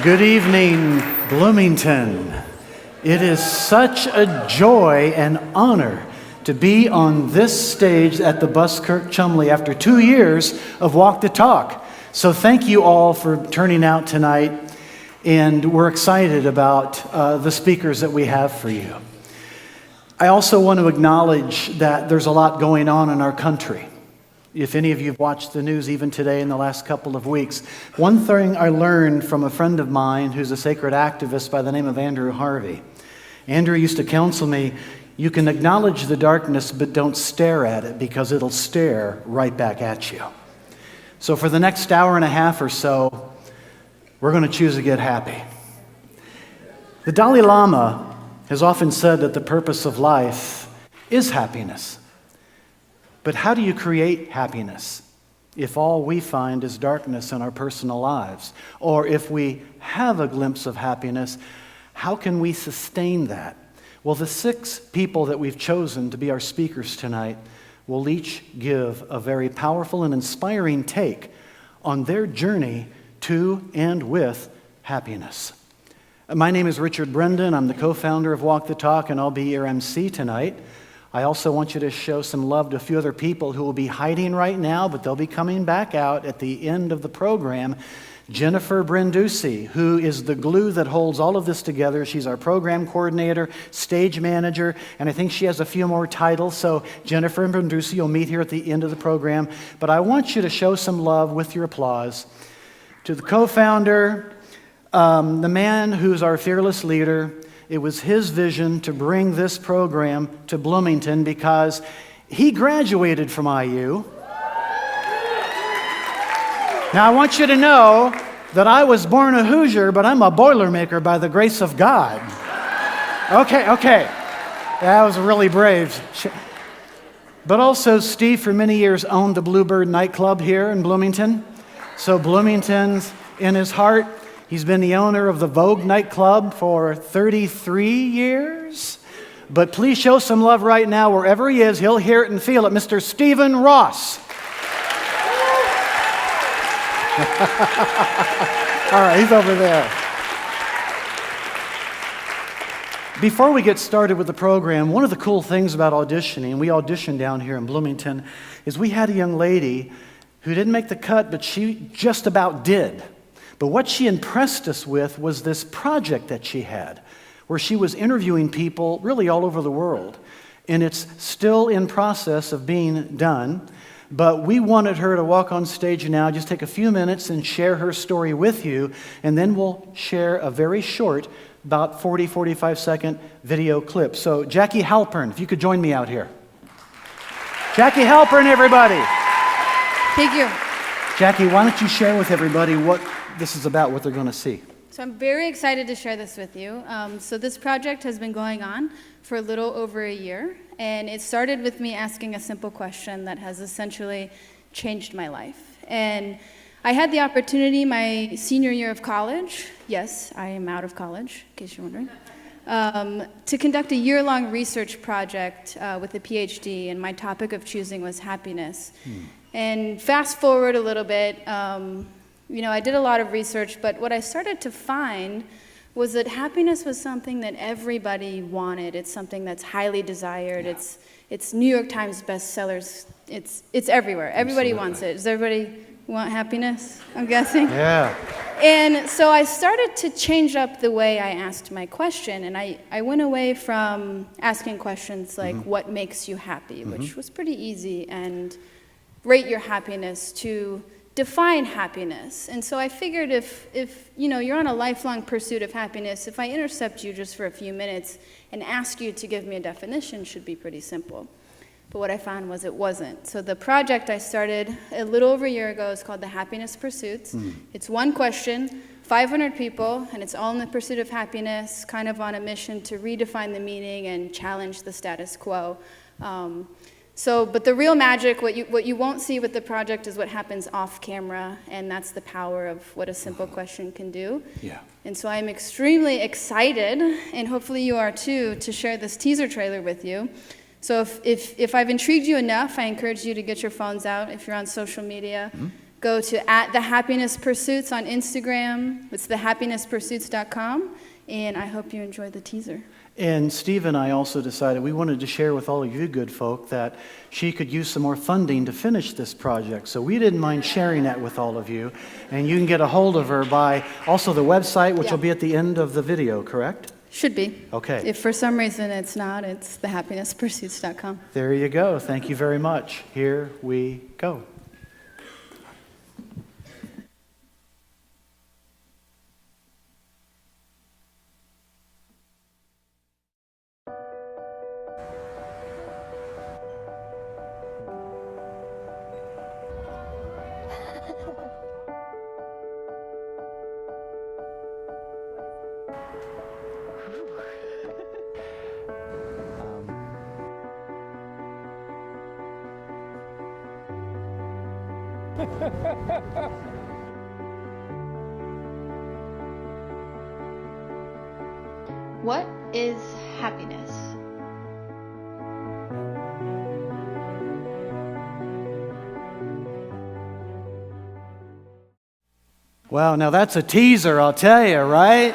Good evening, Bloomington. It is such a joy and honor to be on this stage at the Buskirk Chumley after 2 years of Walk the Talk. So thank you all for turning out tonight, and we're excited about the speakers that we have for you. I also want to acknowledge that there's a lot going on in our country. If any of you have watched the news even today in the last couple of weeks, one thing I learned from a friend of mine who's a sacred activist by the name of Andrew Harvey. Andrew used to counsel me, you can acknowledge the darkness, but don't stare at it because it'll stare right back at you. So for the next hour and a half or so, we're going to choose to get happy. The Dalai Lama has often said that the purpose of life is happiness. But how do you create happiness if all we find is darkness in our personal lives? Or if we have a glimpse of happiness, how can we sustain that? Well, the 6 people that we've chosen to be our speakers tonight will each give a very powerful and inspiring take on their journey to and with happiness. My name is Richard Brendan. I'm the co-founder of Walk the Talk, and I'll be your MC tonight. I also want you to show some love to a few other people who will be hiding right now, but they'll be coming back out at the end of the program. Jennifer Brenducci, who is the glue that holds all of this together. She's our program coordinator, stage manager, and I think she has a few more titles. So Jennifer Brenducci, you'll meet here at the end of the program. But I want you to show some love with your applause to the co-founder, the man who's our fearless leader. It was his vision to bring this program to Bloomington because he graduated from IU. Now, I want you to know that I was born a Hoosier, but I'm a Boilermaker by the grace of God. Okay. That was really brave. But also, Steve, for many years, owned the Bluebird nightclub here in Bloomington. So Bloomington's in his heart. He's been the owner of the Vogue nightclub for 33 years. But please show some love right now wherever he is. He'll hear it and feel it. Mr. Stephen Ross. All right, he's over there. Before we get started with the program, one of the cool things about auditioning, we auditioned down here in Bloomington, is we had a young lady who didn't make the cut, but she just about did. But what she impressed us with was this project that she had, where she was interviewing people really all over the world. And it's still in process of being done. But we wanted her to walk on stage now, just take a few minutes and share her story with you. And then we'll share a very short, about 40, 45-second video clip. So Jackie Halpern, if you could join me out here. Jackie Halpern, everybody. Thank you. Jackie, why don't you share with everybody what this is about, what they're going to see. So I'm very excited to share this with you. So this project has been going on for a little over a year, and it started with me asking a simple question that has essentially changed my life. And I had the opportunity my senior year of college, yes, I am out of college, in case you're wondering, to conduct a year-long research project with a PhD, and my topic of choosing was happiness. And fast forward a little bit, I did a lot of research, but what I started to find was that happiness was something that everybody wanted. It's something that's highly desired. Yeah. It's New York Times bestsellers. It's everywhere. Everybody wants it. Does everybody want happiness, I'm guessing? Yeah. And so I started to change up the way I asked my question, and I went away from asking questions like, what makes you happy, which was pretty easy, and rate your happiness, to define happiness. And so I figured if you're on a lifelong pursuit of happiness, if I intercept you just for a few minutes and ask you to give me a definition, should be pretty simple. But what I found was it wasn't. So the project I started a little over a year ago is called the Happiness Pursuits. It's one question, 500 people, and it's all in the pursuit of happiness, kind of on a mission to redefine the meaning and challenge the status quo. But the real magic, what you won't see with the project, is what happens off camera, and that's the power of what a simple question can do. Yeah. And so I'm extremely excited, and hopefully you are too, to share this teaser trailer with you. So if I've intrigued you enough, I encourage you to get your phones out if you're on social media. go to @TheHappinessPursuits on Instagram. It's thehappinesspursuits.com, and I hope you enjoy the teaser. And Steve and I also decided we wanted to share with all of you good folk that she could use some more funding to finish this project. So we didn't mind sharing that with all of you. And you can get a hold of her by also the website, which will be at the end of the video, correct? Should be. Okay. If for some reason it's not, it's thehappinesspursuits.com. There you go. Thank you very much. Here we go. What is happiness? Wow, now that's a teaser, I'll tell you, right?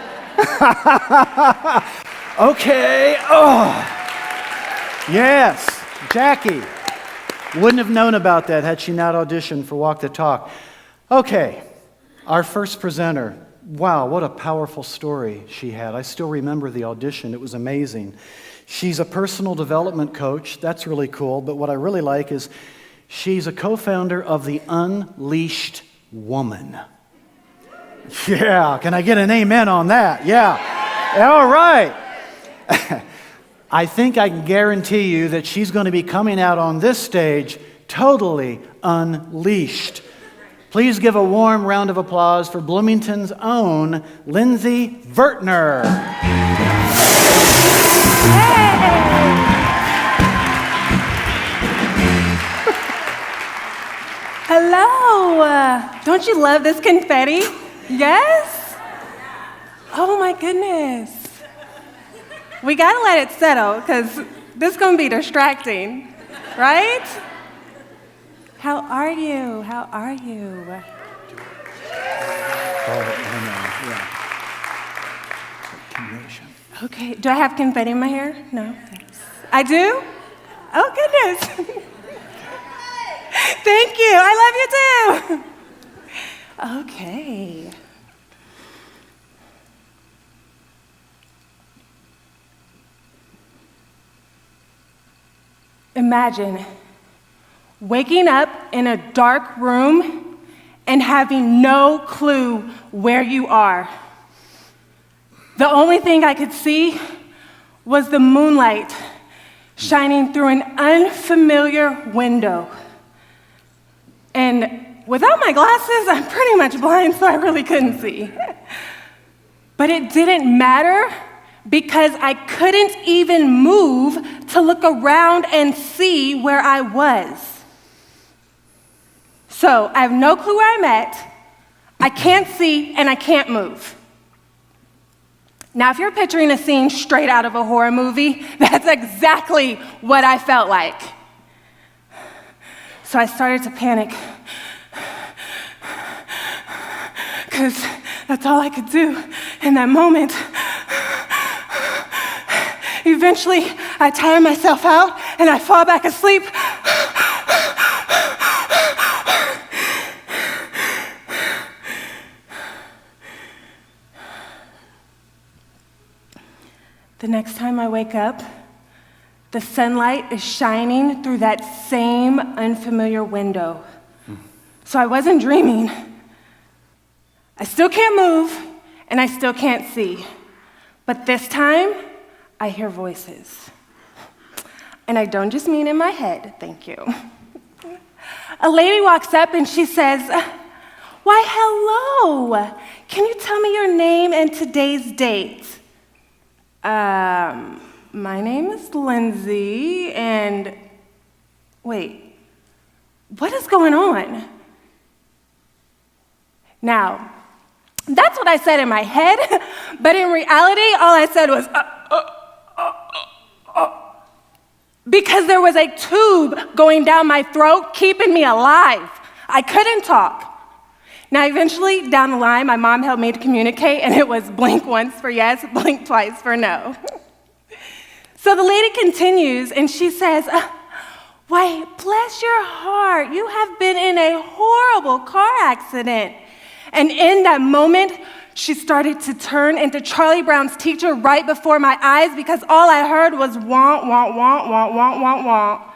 Okay. Oh, yes, Jackie. Wouldn't have known about that had she not auditioned for Walk the Talk. Okay, our first presenter. Wow, what a powerful story she had. I still remember the audition. It was amazing. She's a personal development coach. That's really cool. But what I really like is she's a co-founder of the Unleashed Woman. Yeah, can I get an amen on that? Yeah. All right. I think I can guarantee you that she's going to be coming out on this stage totally unleashed. Please give a warm round of applause for Bloomington's own Lindsay Vertner. Hello! Don't you love this confetti? Yes? Oh my goodness. We gotta let it settle, because this is gonna be distracting, right? How are you? How are you? Okay, do I have confetti in my hair? No, thanks. I do? Oh goodness. Thank you, I love you too. Okay. Imagine waking up in a dark room and having no clue where you are. The only thing I could see was the moonlight shining through an unfamiliar window. And without my glasses, I'm pretty much blind, so I really couldn't see. But it didn't matter, because I couldn't even move to look around and see where I was. So I have no clue where I'm at, I can't see, and I can't move. Now, if you're picturing a scene straight out of a horror movie, that's exactly what I felt like. So I started to panic, because that's all I could do in that moment. Eventually, I tire myself out and I fall back asleep. The next time I wake up, the sunlight is shining through that same unfamiliar window. So I wasn't dreaming. I still can't move and I still can't see. But this time, I hear voices. And I don't just mean in my head, thank you. A lady walks up and she says, "Why, hello. Can you tell me your name and today's date?" My name is Lindsay, and wait, what is going on? Now, that's what I said in my head, but in reality, all I said was, because there was a tube going down my throat, keeping me alive. I couldn't talk. Now, eventually, down the line, my mom helped me to communicate, and it was blink once for yes, blink twice for no. So the lady continues, and she says, why, bless your heart, you have been in a horrible car accident. And in that moment, she started to turn into Charlie Brown's teacher right before my eyes because all I heard was wah, wah, wah, wah, wah, wah, wah.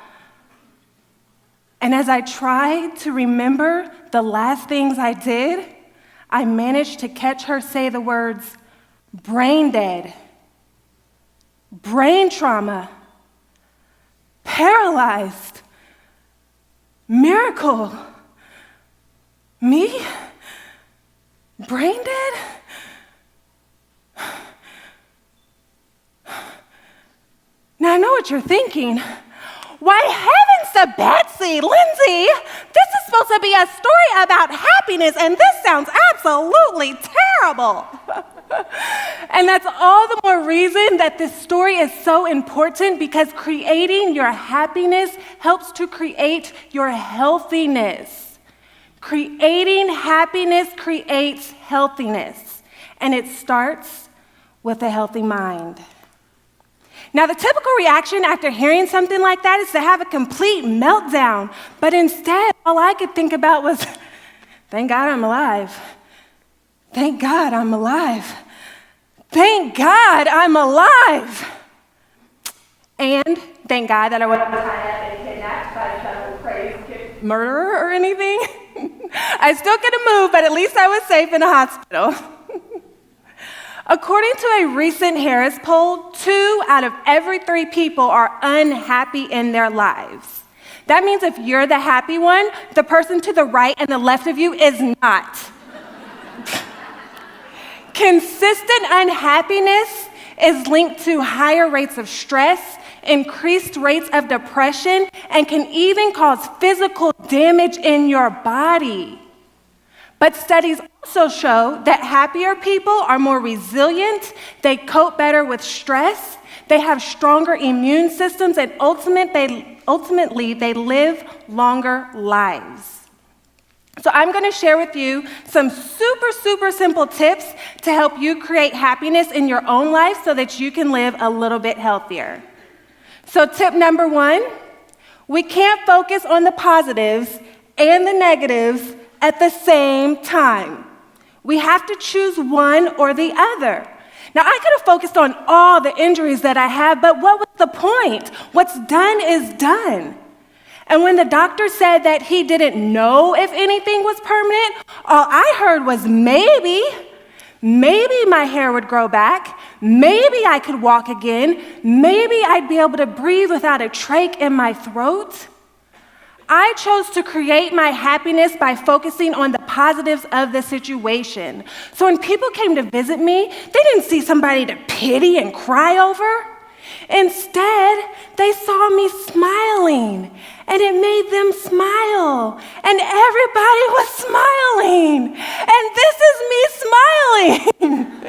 And as I tried to remember the last things I did, I managed to catch her say the words, brain dead, brain trauma, paralyzed, miracle. Me? Brain dead? Now I know what you're thinking. Why heavens to Betsy, Lindsay, this is supposed to be a story about happiness, and this sounds absolutely terrible. And that's all the more reason that this story is so important, because creating your happiness helps to create your healthiness. Creating happiness creates healthiness, and it starts with a healthy mind. Now, the typical reaction after hearing something like that is to have a complete meltdown, but instead, all I could think about was, thank God I'm alive. Thank God I'm alive. Thank God I'm alive. And thank God that I wasn't tied up and kidnapped by some crazy murderer or anything. I still couldn't move, but at least I was safe in a hospital. According to a recent Harris poll, 2 out of every 3 people are unhappy in their lives. That means if you're the happy one, the person to the right and the left of you is not. Consistent unhappiness is linked to higher rates of stress, increased rates of depression, and can even cause physical damage in your body. But studies also show that happier people are more resilient, they cope better with stress, they have stronger immune systems, and ultimately they live longer lives. So I'm going to share with you some super simple tips to help you create happiness in your own life so that you can live a little bit healthier. So tip number 1, we can't focus on the positives and the negatives at the same time. We have to choose one or the other. Now, I could have focused on all the injuries that I have, but what was the point? What's done is done. And when the doctor said that he didn't know if anything was permanent, all I heard was maybe my hair would grow back, maybe I could walk again, maybe I'd be able to breathe without a trach in my throat. I chose to create my happiness by focusing on the positives of the situation. So when people came to visit me, they didn't see somebody to pity and cry over. Instead, they saw me smiling, and it made them smile, and everybody was smiling, and this is me smiling.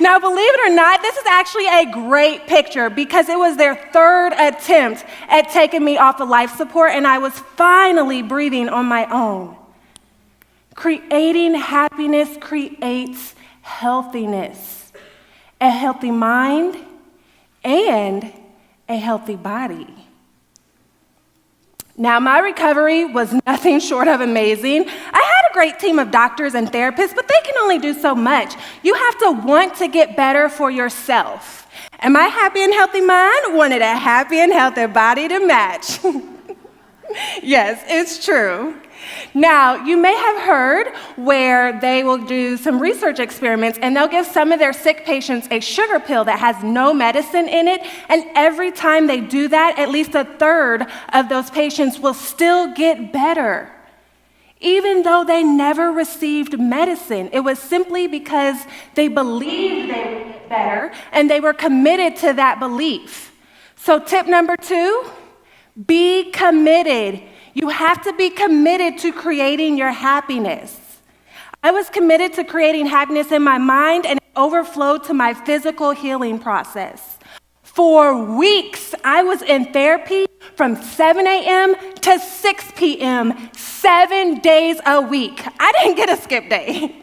Now, believe it or not, this is actually a great picture because it was their 3rd attempt at taking me off of life support, and I was finally breathing on my own. Creating happiness creates healthiness, a healthy mind, and a healthy body. Now, my recovery was nothing short of amazing. I had a great team of doctors and therapists, but they can only do so much. You have to want to get better for yourself. And my happy and healthy mind wanted a happy and healthy body to match. Yes, it's true. Now, you may have heard where they will do some research experiments and they'll give some of their sick patients a sugar pill that has no medicine in it, and every time they do that, at least 1/3 of those patients will still get better, even though they never received medicine. It was simply because they believed they would get better and they were committed to that belief. So tip number 2, be committed. You have to be committed to creating your happiness. I was committed to creating happiness in my mind, and it overflowed to my physical healing process. For weeks, I was in therapy from 7 a.m. to 6 p.m., 7 days a week. I didn't get a skip day.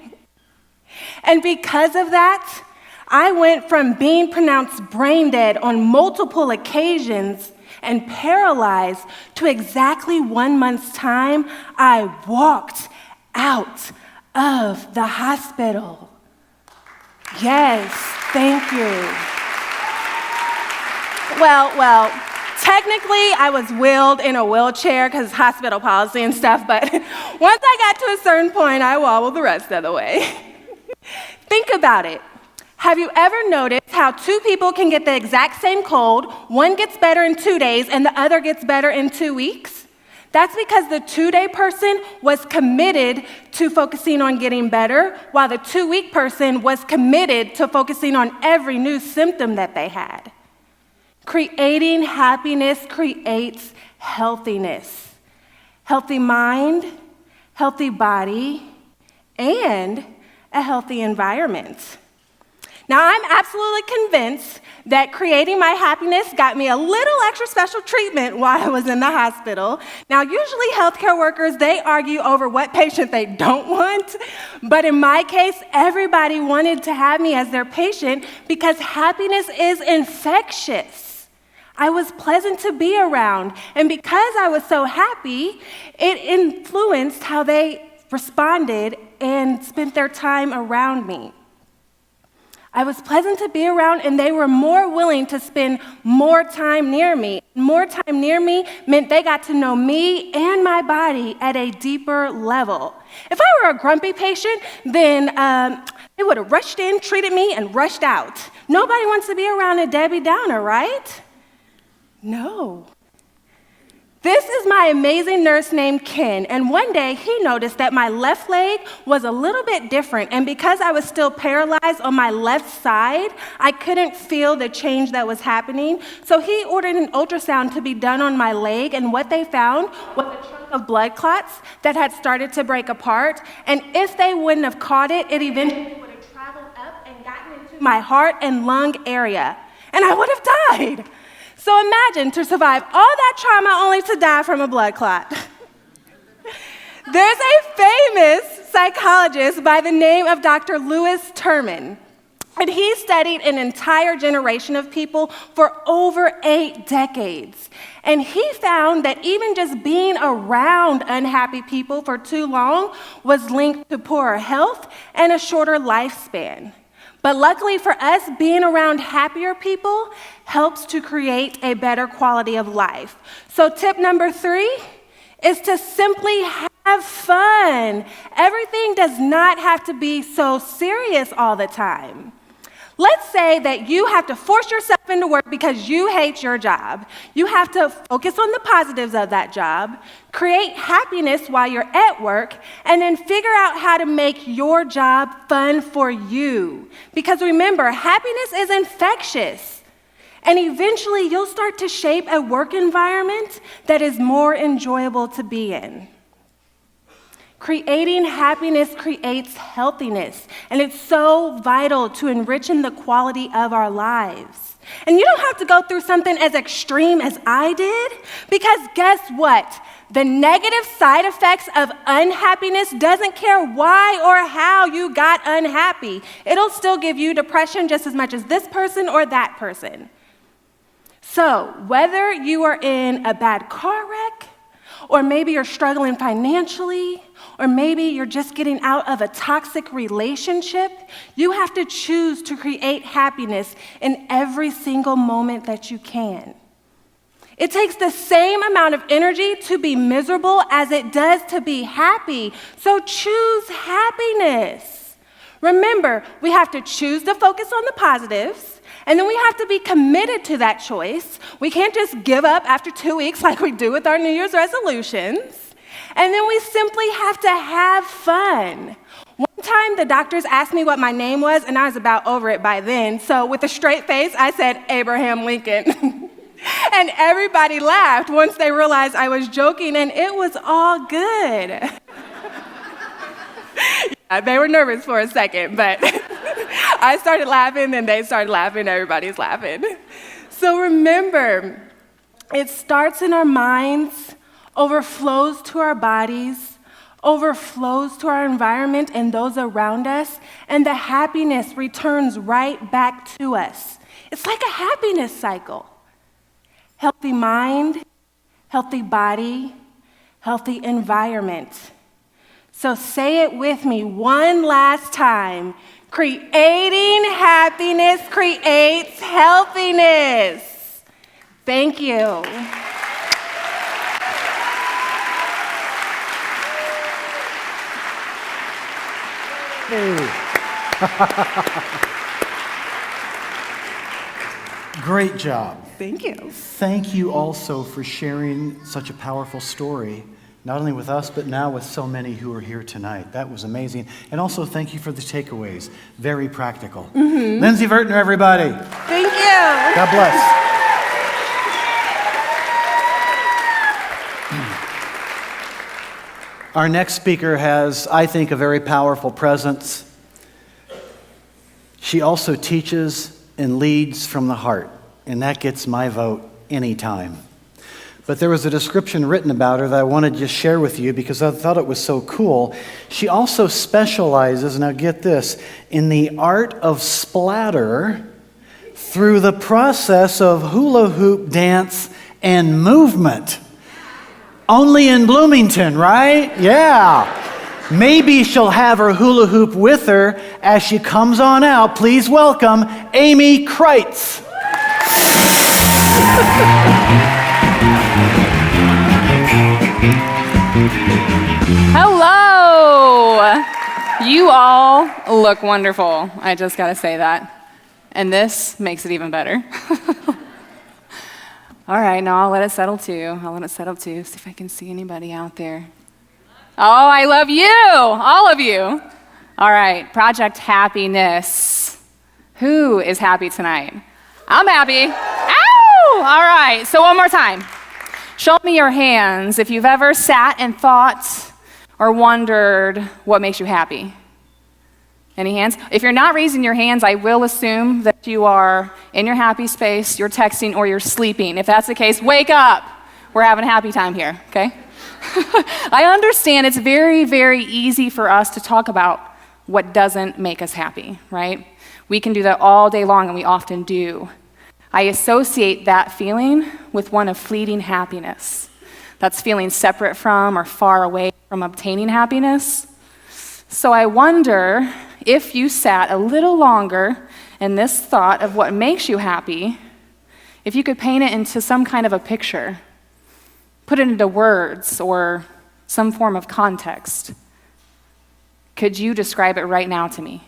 And because of that, I went from being pronounced brain dead on multiple occasions and paralyzed to exactly 1 month's time, I walked out of the hospital. Yes, thank you. Well, technically I was wheeled in a wheelchair because hospital policy and stuff, but once I got to a certain point, I wobbled the rest of the way. Think about it. Have you ever noticed how two people can get the exact same cold, one gets better in 2 days and the other gets better in 2 weeks? That's because the 2-day person was committed to focusing on getting better, while the 2-week person was committed to focusing on every new symptom that they had. Creating happiness creates healthiness. Healthy mind, healthy body, and a healthy environment. Now, I'm absolutely convinced that creating my happiness got me a little extra special treatment while I was in the hospital. Now, usually healthcare workers, they argue over what patient they don't want, but in my case, everybody wanted to have me as their patient because happiness is infectious. I was pleasant to be around, and because I was so happy, it influenced how they responded and spent their time around me. I was pleasant to be around, and they were more willing to spend more time near me. More time near me meant they got to know me and my body at a deeper level. If I were a grumpy patient, then they would have rushed in, treated me, and rushed out. Nobody wants to be around a Debbie Downer, right? No. This is my amazing nurse named Ken, and one day he noticed that my left leg was a little bit different, and because I was still paralyzed on my left side, I couldn't feel the change that was happening, so he ordered an ultrasound to be done on my leg, and what they found was a chunk of blood clots that had started to break apart, and if they wouldn't have caught it, it eventually would have traveled up and gotten into my heart and lung area, and I would have died. So imagine to survive all that trauma only to die from a blood clot. There's a famous psychologist by the name of Dr. Lewis Terman, and he studied an entire generation of people for over 8 decades. And he found that even just being around unhappy people for too long was linked to poorer health and a shorter lifespan. But luckily for us, being around happier people helps to create a better quality of life. So tip number 3 is to simply have fun. Everything does not have to be so serious all the time. Let's say that you have to force yourself into work because you hate your job. You have to focus on the positives of that job, create happiness while you're at work, and then figure out how to make your job fun for you. Because remember, happiness is infectious. And eventually you'll start to shape a work environment that is more enjoyable to be in. Creating happiness creates healthiness, and it's so vital to enriching the quality of our lives. And you don't have to go through something as extreme as I did, because guess what? The negative side effects of unhappiness doesn't care why or how you got unhappy. It'll still give you depression just as much as this person or that person. So, whether you are in a bad car wreck, or maybe you're struggling financially, or maybe you're just getting out of a toxic relationship, you have to choose to create happiness in every single moment that you can. It takes the same amount of energy to be miserable as it does to be happy, so choose happiness. Remember, we have to choose to focus on the positives, and then we have to be committed to that choice. We can't just give up after 2 weeks like we do with our New Year's resolutions. And then we simply have to have fun. One time, the doctors asked me what my name was, and I was about over it by then. So with a straight face, I said, Abraham Lincoln. And everybody laughed once they realized I was joking, and it was all good. Yeah, they were nervous for a second, but I started laughing, and they started laughing, everybody's laughing. So remember, It starts in our minds, overflows to our bodies, overflows to our environment and those around us, and the happiness returns right back to us. It's like a happiness cycle. Healthy mind, healthy body, healthy environment. So say it with me one last time. Creating happiness creates healthiness. Thank you. Great job. Thank you. Thank you also for sharing such a powerful story, not only with us, but now with so many who are here tonight. That was amazing. And also thank you for the takeaways. Very practical. Lindsay Vertner, everybody. Thank you. God bless. Our next speaker has, I think, a very powerful presence. She also teaches and leads from the heart, and that gets my vote anytime. But there was a description written about her that I wanted to just share with you because I thought it was so cool. She also specializes, now get this, in the art of splatter through the process of hula hoop dance and movement. Only in Bloomington, right? Yeah. Maybe she'll have her hula hoop with her as she comes on out. Please welcome Amy Kreitz. Hello! You all look wonderful. I just gotta say that. And this makes it even better. All right, now I'll let it settle too. See if I can see anybody out there. Oh, I love you, all of you. All right, Project Happiness. Who is happy tonight? I'm happy. Ow! All right, so one more time. Show me your hands if you've ever sat and thought or wondered what makes you happy. Any hands? If you're not raising your hands, I will assume that you are in your happy space, you're texting, or you're sleeping. If that's the case, wake up. We're having a happy time here, okay? I understand it's very, very easy for us to talk about what doesn't make us happy, right? We can do that all day long, and we often do. I associate that feeling with one of fleeting happiness. That's feeling separate from or far away from obtaining happiness. So I wonder if you sat a little longer in this thought of what makes you happy, if you could paint it into some kind of a picture, put it into words or some form of context. Could you describe it right now to me?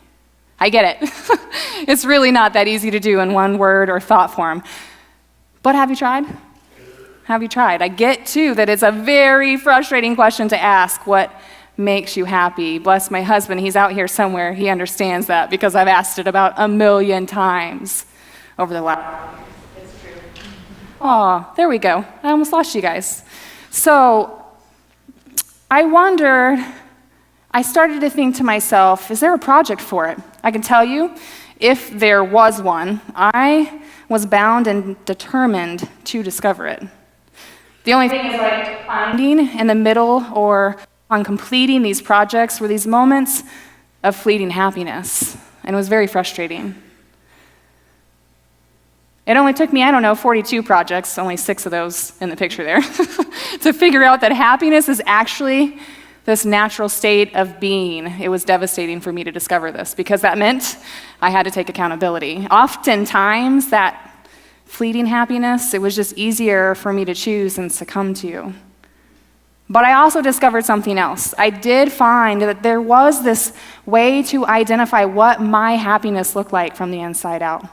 I get it. It's really not that easy to do in one word or thought form. But have you tried? Have you tried? I get, too, that it's a very frustrating question to ask, what makes you happy? Bless my husband, he's out here somewhere. He understands that because I've asked it about 1,000,000 times over the last. It's true. Oh, there we go. I almost lost you guys. So I wondered, I started to think to myself, is there a project for it? I can tell you, if there was one, I was bound and determined to discover it. The only thing is like finding in the middle or on completing these projects were these moments of fleeting happiness, and it was very frustrating. It only took me, 42 projects, only 6 of those in the picture there, to figure out that happiness is actually this natural state of being. It was devastating for me to discover this because that meant I had to take accountability. Oftentimes, that fleeting happiness, it was just easier for me to choose and succumb to. But I also discovered something else. I did find that there was this way to identify what my happiness looked like from the inside out.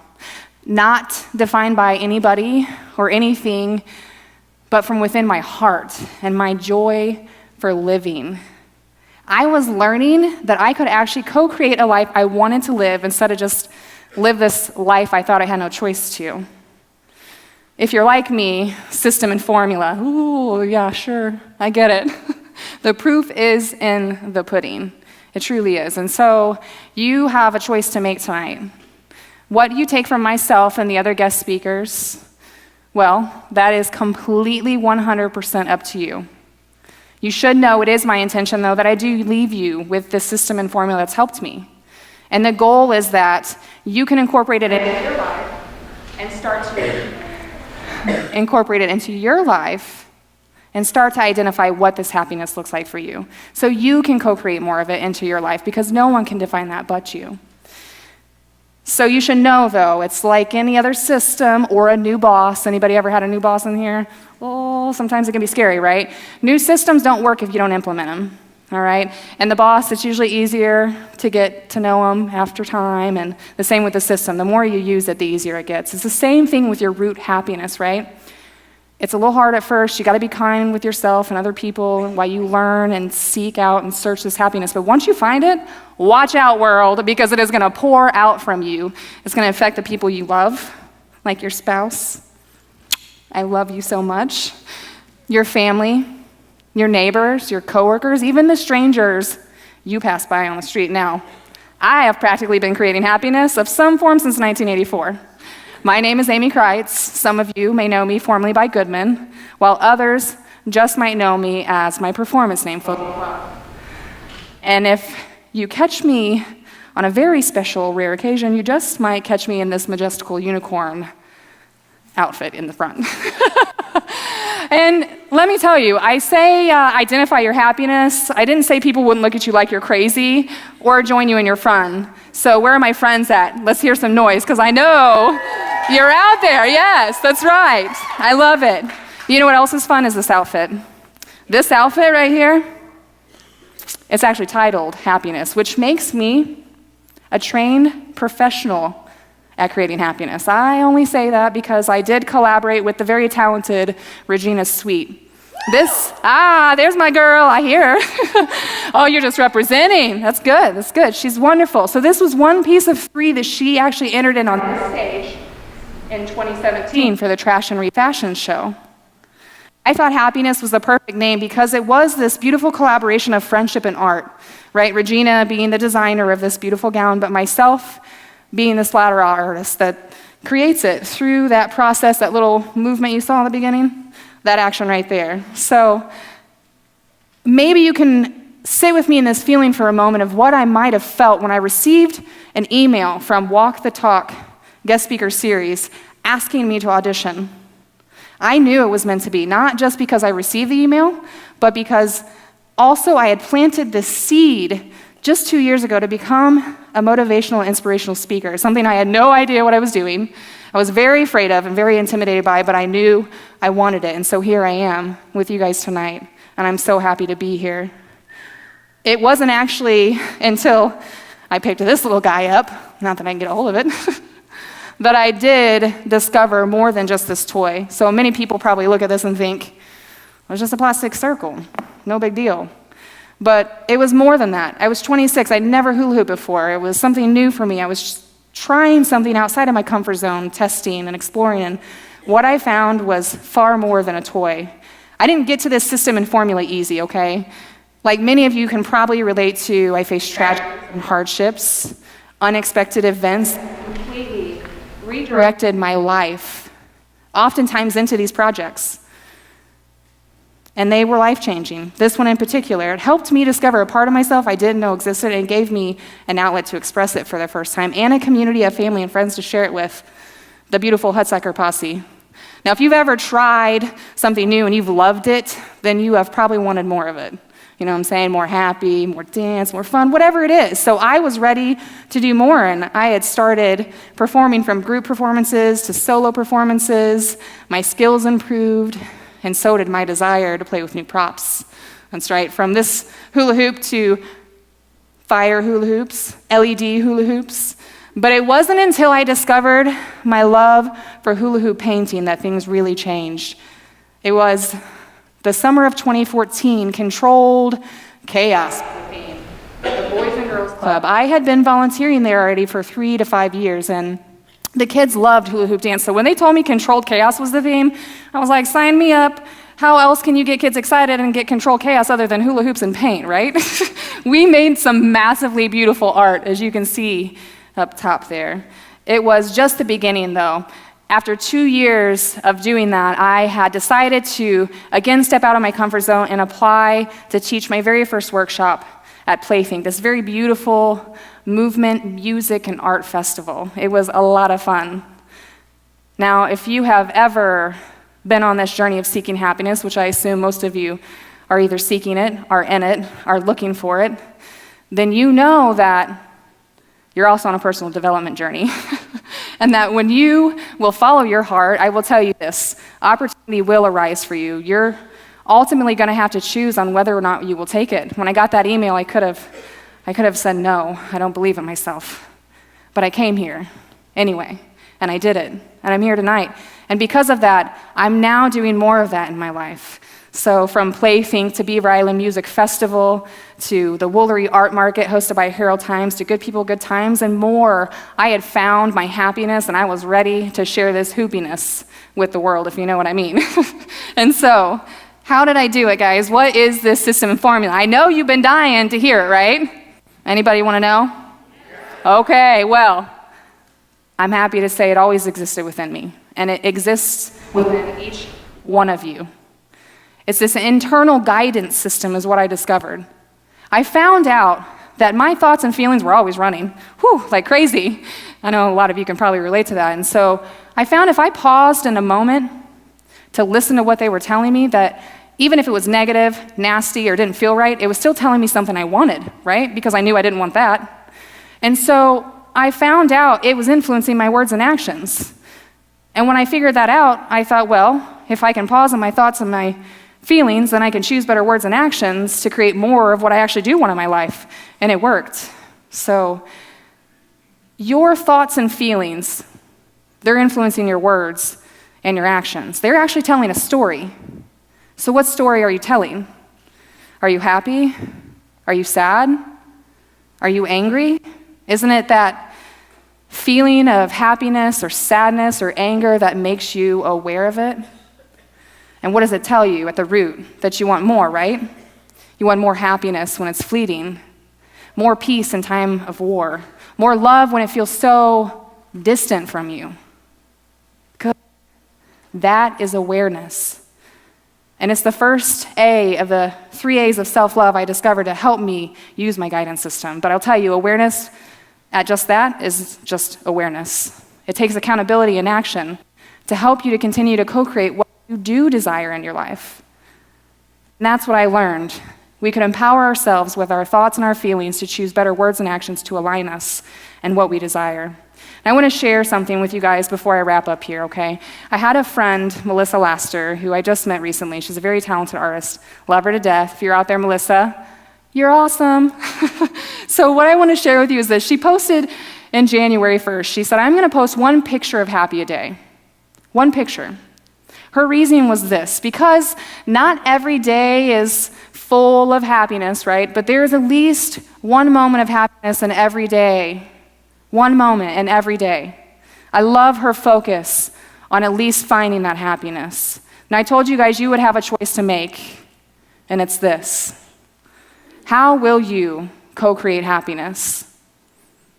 Not defined by anybody or anything, but from within my heart and my joy for living. I was learning that I could actually co-create a life I wanted to live instead of just live this life I thought I had no choice to. If you're like me, system and formula, ooh, yeah, sure, I get it. The proof is in the pudding. It truly is. And so you have a choice to make tonight. What you take from myself and the other guest speakers, Well, that is completely 100% up to you. You should know it is my intention, though, that I do leave you with this system and formula that's helped me. And the goal is that you can incorporate it into your life and start to incorporate it into your life and start to identify what this happiness looks like for you. So you can co-create more of it into your life, because no one can define that but you. So you should know, though, it's like any other system or a new boss. Anybody ever had a new boss in here? Oh, sometimes it can be scary, right? New systems don't work if you don't implement them, all right? And the boss, it's usually easier to get to know them after time, and the same with the system. The more you use it, the easier it gets. It's the same thing with your root happiness, right? It's a little hard at first. You got to be kind with yourself and other people while you learn and seek out and search this happiness. But once you find it, watch out, world, because it is going to pour out from you. It's going to affect the people you love, like your spouse. I love you so much. Your family, your neighbors, your coworkers, even the strangers you pass by on the street. Now, I have practically been creating happiness of some form since 1984. My name is Amy Kreitz. Some of you may know me formerly by Goodman, while others just might know me as my performance name, Photo Club. And if you catch me on a very special, rare occasion, you just might catch me in this majestical unicorn outfit in the front. And let me tell you, I say identify your happiness. I didn't say people wouldn't look at you like you're crazy or join you in your fun. So where are my friends at? Let's hear some noise, because I know you're out there. Yes, that's right. I love it. You know what else is fun is this outfit. This outfit right here, it's actually titled Happiness, which makes me a trained professional at creating happiness. I only say that because I did collaborate with the very talented Regina Sweet. There's my girl, I hear. Oh, you're just representing. That's good, that's good. She's wonderful. So this was one piece of 3 that she actually entered in on this stage in 2017 for the Trash and Refashion show. I thought Happiness was the perfect name because it was this beautiful collaboration of friendship and art, right? Regina being the designer of this beautiful gown, but myself being the splatter artist that creates it through that process, that little movement you saw in the beginning. That action right there. So maybe you can sit with me in this feeling for a moment of what I might have felt when I received an email from Walk the Talk guest speaker series asking me to audition. I knew it was meant to be, not just because I received the email, but because also I had planted this seed just 2 years ago to become a motivational, inspirational speaker, something I had no idea what I was doing. I was very afraid of and very intimidated by, but I knew I wanted it. And so here I am with you guys tonight, and I'm so happy to be here. It wasn't actually until I picked this little guy up, not that I can get a hold of it, that I did discover more than just this toy. So many people probably look at this and think, well, it's just a plastic circle, no big deal. But it was more than that. I was 26, I'd never hula hooped before. It was something new for me. I was trying something outside of my comfort zone, testing and exploring, and what I found was far more than a toy. I didn't get to this system and formula easy, okay? Like many of you can probably relate to, I faced tragedies and hardships, unexpected events that completely redirected my life, oftentimes into these projects. And they were life-changing. This one in particular, it helped me discover a part of myself I didn't know existed, and gave me an outlet to express it for the first time, and a community of family and friends to share it with, the beautiful Hutsucker Posse. Now, if you've ever tried something new and you've loved it, then you have probably wanted more of it. You know what I'm saying? More happy, more dance, more fun, whatever it is. So I was ready to do more, and I had started performing from group performances to solo performances. My skills improved, and so did my desire to play with new props. That's right, from this hula hoop to fire hula hoops, LED hula hoops. But it wasn't until I discovered my love for hula hoop painting that things really changed. It was the summer of 2014, Controlled Chaos, the Boys and Girls Club. I had been volunteering there already for 3 to 5 years, and the kids loved hula hoop dance. So when they told me Controlled Chaos was the theme, I was like, sign me up. How else can you get kids excited and get controlled chaos other than hula hoops and paint, right? We made some massively beautiful art, as you can see up top there. It was just the beginning, though. after 2 years of doing that, I had decided to again step out of my comfort zone and apply to teach my very first workshop at Playthink, this very beautiful movement, music, and art festival. It was a lot of fun. Now, if you have ever been on this journey of seeking happiness, which I assume most of you are either seeking it, are in it, are looking for it, then you know that you're also on a personal development journey. And that when you will follow your heart, I will tell you this, opportunity will arise for you. You're ultimately going to have to choose on whether or not you will take it. When I got that email, I could have said, no, I don't believe in myself. But I came here anyway, and I did it, and I'm here tonight. And because of that, I'm now doing more of that in my life. So from Playthink to Beaver Island Music Festival to the Woolery Art Market hosted by Herald Times to Good People, Good Times and more, I had found my happiness and I was ready to share this hoopiness with the world, if you know what I mean. And so, how did I do it, guys? What is this system and formula? I know you've been dying to hear it, right? Anybody want to know? Okay, well, I'm happy to say it always existed within me, and it exists within each one of you. It's this internal guidance system is what I discovered. I found out that my thoughts and feelings were always running, like crazy. I know a lot of you can probably relate to that. And so I found if I paused in a moment to listen to what they were telling me, that even if it was negative, nasty, or didn't feel right, it was still telling me something I wanted, right? Because I knew I didn't want that. And so I found out it was influencing my words and actions. And when I figured that out, I thought, well, if I can pause on my thoughts and my feelings, then I can choose better words and actions to create more of what I actually do want in my life. And it worked. So your thoughts and feelings, they're influencing your words and your actions. They're actually telling a story. So what story are you telling? Are you happy? Are you sad? Are you angry? Isn't it that feeling of happiness or sadness or anger that makes you aware of it? And what does it tell you at the root? That you want more, right? You want more happiness when it's fleeting, more peace in time of war, more love when it feels so distant from you. Good. That is awareness. And it's the first A of the 3 A's of self-love I discovered to help me use my guidance system. But I'll tell you, awareness at just that is just awareness. It takes accountability and action to help you to continue to co-create what you do desire in your life. And that's what I learned. We could empower ourselves with our thoughts and our feelings to choose better words and actions to align us and what we desire. And I want to share something with you guys before I wrap up here, okay? I had a friend, Melissa Laster, who I just met recently. She's a very talented artist. Love her to death. If you're out there, Melissa, you're awesome. So what I want to share with you is this. She posted in January 1st, she said, I'm going to post one picture of happy a day. One picture. Her reasoning was this, because not every day is full of happiness, right? But there's at least one moment of happiness in every day. One moment in every day. I love her focus on at least finding that happiness. And I told you guys you would have a choice to make, and it's this. How will you co-create happiness?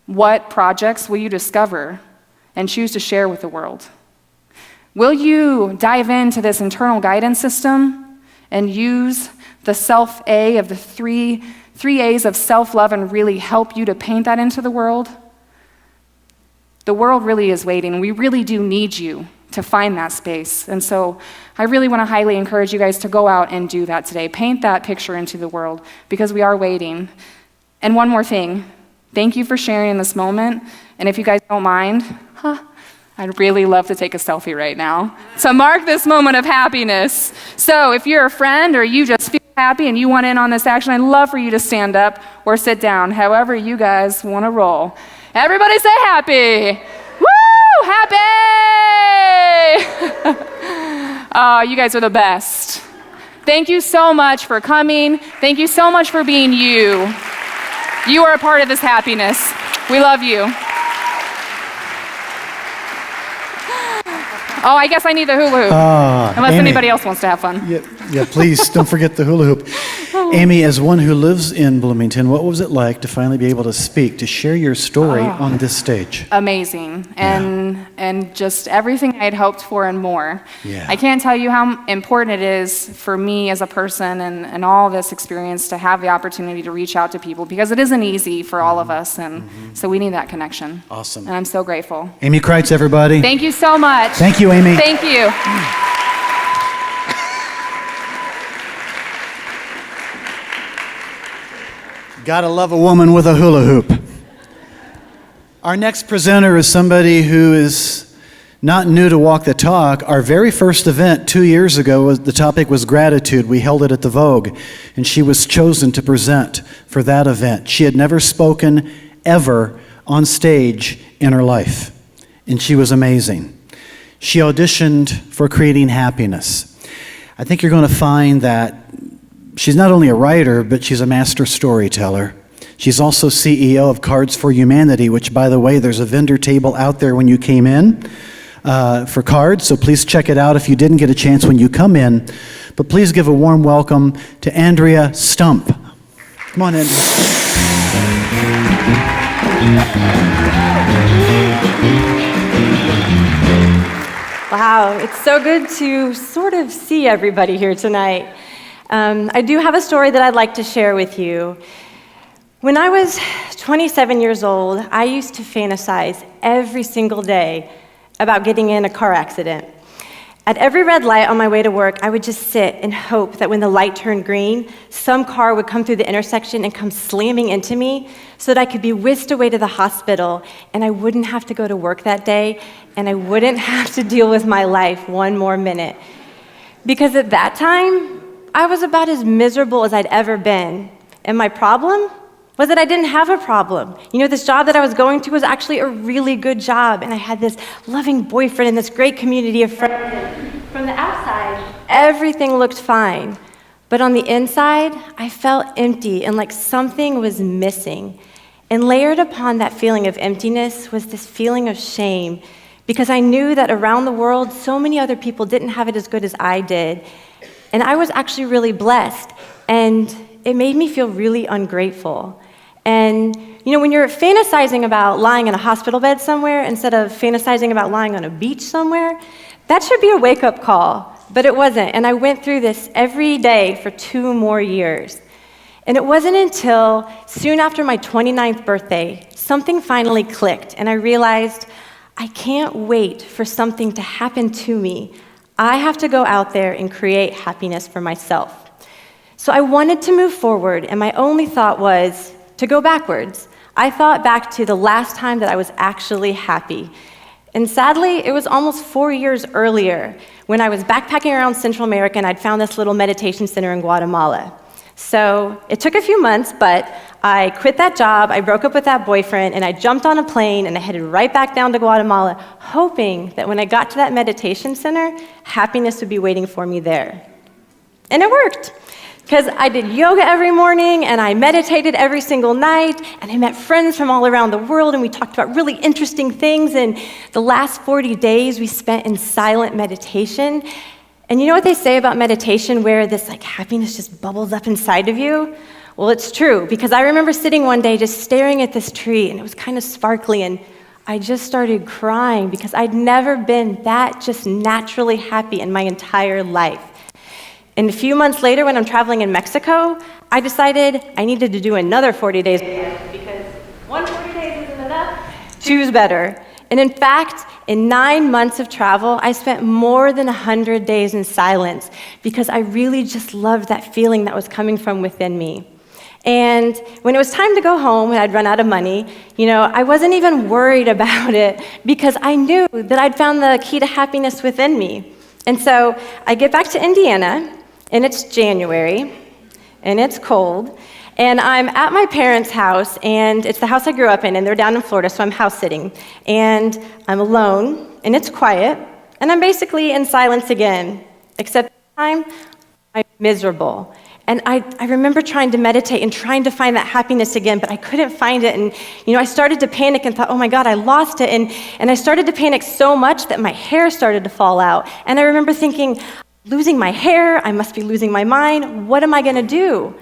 What projects will you discover and choose to share with the world? Will you dive into this internal guidance system and use the self-A of the three A's of self-love and really help you to paint that into the world? The world really is waiting. We really do need you to find that space. And so I really want to highly encourage you guys to go out and do that today. Paint that picture into the world because we are waiting. And one more thing. Thank you for sharing in this moment. And if you guys don't mind, I'd really love to take a selfie right now to mark this moment of happiness. So if you're a friend or you just feel happy and you want in on this action, I'd love for you to stand up or sit down, however you guys want to roll. Everybody say happy. Woo! Happy! Oh, you guys are the best. Thank you so much for coming. Thank you so much for being you. You are a part of this happiness. We love you. Oh, I guess I need the hula hoop. Unless Amy, anybody else wants to have fun. Yeah, please don't forget the hula hoop. Amy, as one who lives in Bloomington, what was it like to finally be able to speak, to share your story on this stage? Amazing, and just everything I had hoped for and more. Yeah. I can't tell you how important it is for me as a person and all this experience to have the opportunity to reach out to people, because it isn't easy for all of us, and so we need that connection. Awesome. And I'm so grateful. Amy Kreitz, everybody. Thank you so much. Thank you, Amy. Thank you. Gotta love a woman with a hula hoop. Our next presenter is somebody who is not new to Walk the Talk. Our very first event 2 years ago, the topic was gratitude. We held it at the Vogue, and she was chosen to present for that event. She had never spoken ever on stage in her life, and she was amazing. She auditioned for Creating Happiness. I think you're going to find that she's not only a writer, but she's a master storyteller. She's also CEO of Cards for Humanity, which, by the way, there's a vendor table out there when you came in for cards, so please check it out if you didn't get a chance when you come in. But please give a warm welcome to Andrea Stump. Come on, Andrea. Wow, it's so good to sort of see everybody here tonight. I do have a story that I'd like to share with you. When I was 27 years old, I used to fantasize every single day about getting in a car accident. At every red light on my way to work, I would just sit and hope that when the light turned green, some car would come through the intersection and come slamming into me so that I could be whisked away to the hospital and I wouldn't have to go to work that day and I wouldn't have to deal with my life one more minute. Because at that time, I was about as miserable as I'd ever been. And my problem was that I didn't have a problem. You know, this job that I was going to was actually a really good job, and I had this loving boyfriend and this great community of friends. From the outside, everything looked fine. But on the inside, I felt empty and like something was missing. And layered upon that feeling of emptiness was this feeling of shame, because I knew that around the world, so many other people didn't have it as good as I did. And I was actually really blessed, and it made me feel really ungrateful. And, you know, when you're fantasizing about lying in a hospital bed somewhere instead of fantasizing about lying on a beach somewhere, that should be a wake-up call, but it wasn't. And I went through this every day for 2 more years. And it wasn't until soon after my 29th birthday, something finally clicked, and I realized I can't wait for something to happen to me. I have to go out there and create happiness for myself. So I wanted to move forward, and my only thought was to go backwards. I thought back to the last time that I was actually happy. And sadly, it was almost 4 years earlier when I was backpacking around Central America and I'd found this little meditation center in Guatemala. So it took a few months, but I quit that job, I broke up with that boyfriend, and I jumped on a plane and I headed right back down to Guatemala, hoping that when I got to that meditation center, happiness would be waiting for me there. And it worked. Because I did yoga every morning, and I meditated every single night, and I met friends from all around the world, and we talked about really interesting things, and the last 40 days we spent in silent meditation. And you know what they say about meditation, where this like happiness just bubbles up inside of you? Well, it's true, because I remember sitting one day just staring at this tree, and it was kind of sparkly, and I just started crying, because I'd never been that just naturally happy in my entire life. And a few months later, when I'm traveling in Mexico, I decided I needed to do another 40 days because 40 days isn't enough. 2's better. And in fact, in 9 months of travel, I spent more than 100 days in silence because I really just loved that feeling that was coming from within me. And when it was time to go home and I'd run out of money, you know, I wasn't even worried about it because I knew that I'd found the key to happiness within me. And so I get back to Indiana, and it's January, and it's cold, and I'm at my parents' house, and it's the house I grew up in, and they're down in Florida, so I'm house sitting. And I'm alone, and it's quiet, and I'm basically in silence again, except this time, I'm miserable. And I remember trying to meditate and trying to find that happiness again, but I couldn't find it. And, you know, I started to panic and thought, oh my God, I lost it. And I started to panic so much that my hair started to fall out. And I remember thinking, losing my hair, I must be losing my mind, what am I gonna do?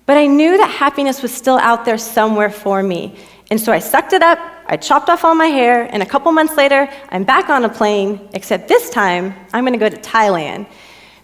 But I knew that happiness was still out there somewhere for me. And so I sucked it up, I chopped off all my hair, and a couple months later, I'm back on a plane, except this time, I'm gonna go to Thailand.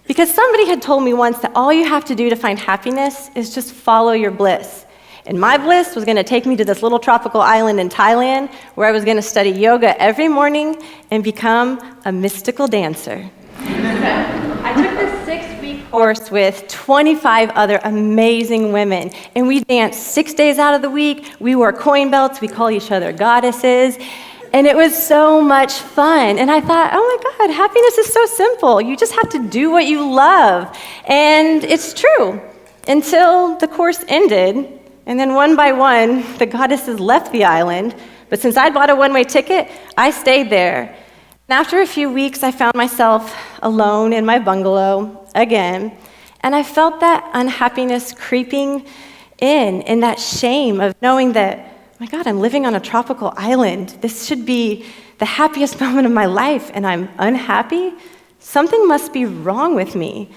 Because somebody had told me once that all you have to do to find happiness is just follow your bliss. And my bliss was gonna take me to this little tropical island in Thailand, where I was gonna study yoga every morning and become a mystical dancer. I took this 6-week course with 25 other amazing women, and we danced 6 days out of the week. We wore coin belts, we call each other goddesses, and it was so much fun. And I thought, oh my God, happiness is so simple. You just have to do what you love. And it's true, until the course ended, and then one by one, the goddesses left the island, but since I'd bought a one-way ticket, I stayed there. And after a few weeks, I found myself alone in my bungalow again, and I felt that unhappiness creeping in that shame of knowing that, oh my God, I'm living on a tropical island. This should be the happiest moment of my life, and I'm unhappy? Something must be wrong with me.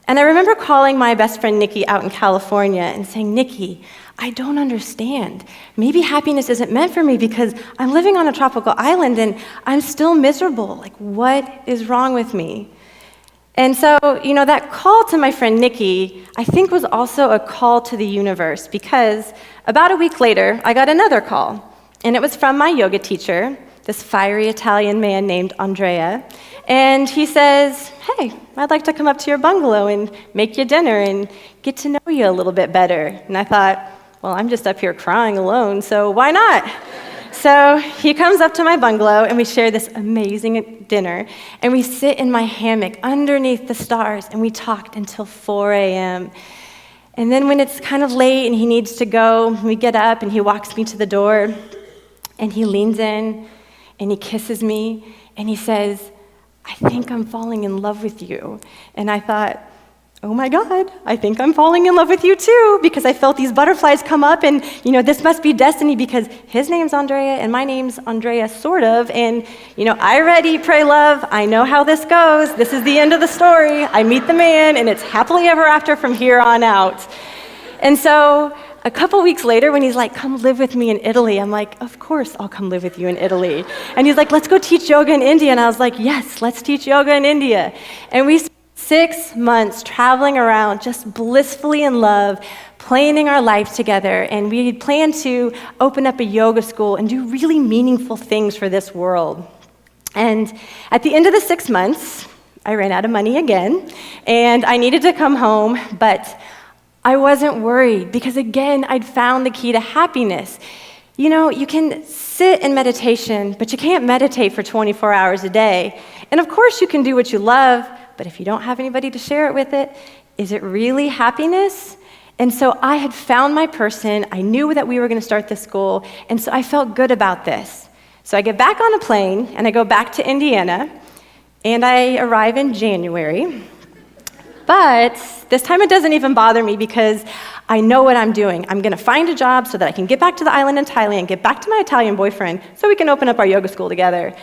And I remember calling my best friend Nikki out in California and saying, Nikki, I don't understand. Maybe happiness isn't meant for me because I'm living on a tropical island and I'm still miserable. Like, what is wrong with me? And so, that call to my friend Nikki, I think was also a call to the universe, because about a week later, I got another call. And it was from my yoga teacher, this fiery Italian man named Andrea. And he says, hey, I'd like to come up to your bungalow and make you dinner and get to know you a little bit better. And I thought, well, I'm just up here crying alone, so why not? So he comes up to my bungalow, and we share this amazing dinner, and we sit in my hammock underneath the stars, and we talked until 4 a.m. And then when it's kind of late and he needs to go, we get up, and he walks me to the door, and he leans in, and he kisses me, and he says, I think I'm falling in love with you. And I thought, oh my God, I think I'm falling in love with you too, because I felt these butterflies come up, and this must be destiny, because his name's Andrea and my name's Andrea, sort of, and I read Eat, Pray, Love. I know how this goes. This is the end of the story. I meet the man, and it's happily ever after from here on out. And so a couple weeks later, when he's like, come live with me in Italy, I'm like, of course I'll come live with you in Italy. And he's like, let's go teach yoga in India. And I was like, yes, let's teach yoga in India. And we 6 months traveling around, just blissfully in love, planning our lives together, and we had planned to open up a yoga school and do really meaningful things for this world. And at the end of the 6 months, I ran out of money again, and I needed to come home, but I wasn't worried, because again, I'd found the key to happiness. You can sit in meditation, but you can't meditate for 24 hours a day. And of course, you can do what you love, but if you don't have anybody to share it with, is it really happiness? And so I had found my person. I knew that we were going to start this school, and so I felt good about this. So I get back on a plane, and I go back to Indiana, and I arrive in January. But this time it doesn't even bother me, because I know what I'm doing. I'm going to find a job so that I can get back to the island in Thailand, get back to my Italian boyfriend, so we can open up our yoga school together.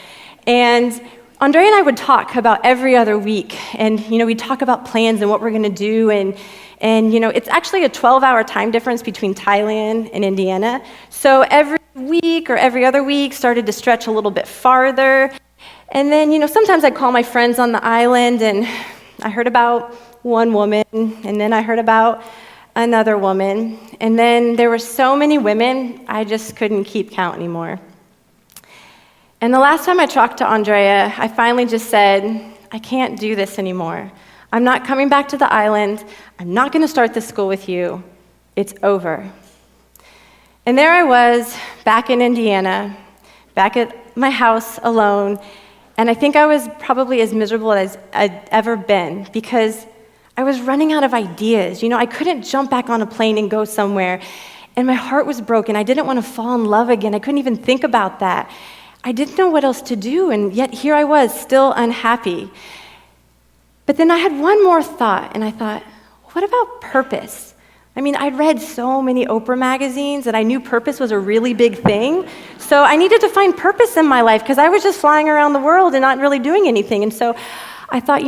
And Andrea and I would talk about every other week, and we'd talk about plans and what we're going to do, and it's actually a 12-hour time difference between Thailand and Indiana. So every week or every other week started to stretch a little bit farther. And then, sometimes I'd call my friends on the island, and I heard about one woman, and then I heard about another woman, and then there were so many women, I just couldn't keep count anymore. And the last time I talked to Andrea, I finally just said, I can't do this anymore. I'm not coming back to the island. I'm not going to start this school with you. It's over. And there I was, back in Indiana, back at my house alone, and I think I was probably as miserable as I'd ever been, because I was running out of ideas. I couldn't jump back on a plane and go somewhere, and my heart was broken. I didn't want to fall in love again. I couldn't even think about that. I didn't know what else to do, and yet here I was, still unhappy. But then I had one more thought, and I thought, what about purpose? I'd read so many Oprah magazines, and I knew purpose was a really big thing. So I needed to find purpose in my life, because I was just flying around the world and not really doing anything. And so I thought,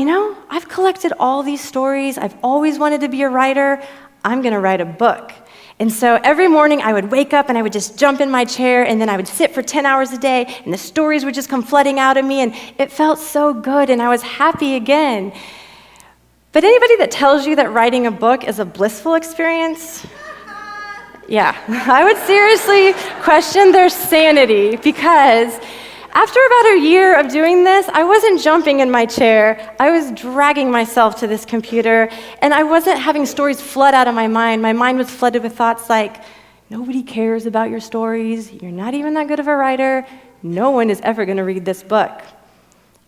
I've collected all these stories. I've always wanted to be a writer. I'm going to write a book. And so every morning I would wake up and I would just jump in my chair, and then I would sit for 10 hours a day, and the stories would just come flooding out of me, and it felt so good, and I was happy again. But anybody that tells you that writing a book is a blissful experience, yeah, I would seriously question their sanity, because after about a year of doing this, I wasn't jumping in my chair. I was dragging myself to this computer, and I wasn't having stories flood out of my mind. My mind was flooded with thoughts like, nobody cares about your stories. You're not even that good of a writer. No one is ever going to read this book.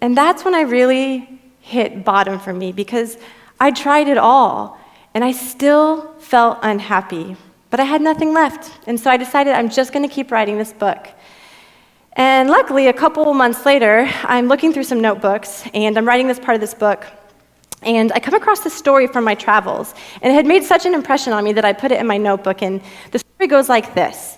And that's when I really hit bottom for me, because I tried it all, and I still felt unhappy. But I had nothing left, and so I decided I'm just going to keep writing this book. And luckily, a couple months later, I'm looking through some notebooks, and I'm writing this part of this book, and I come across this story from my travels, and it had made such an impression on me that I put it in my notebook, and the story goes like this.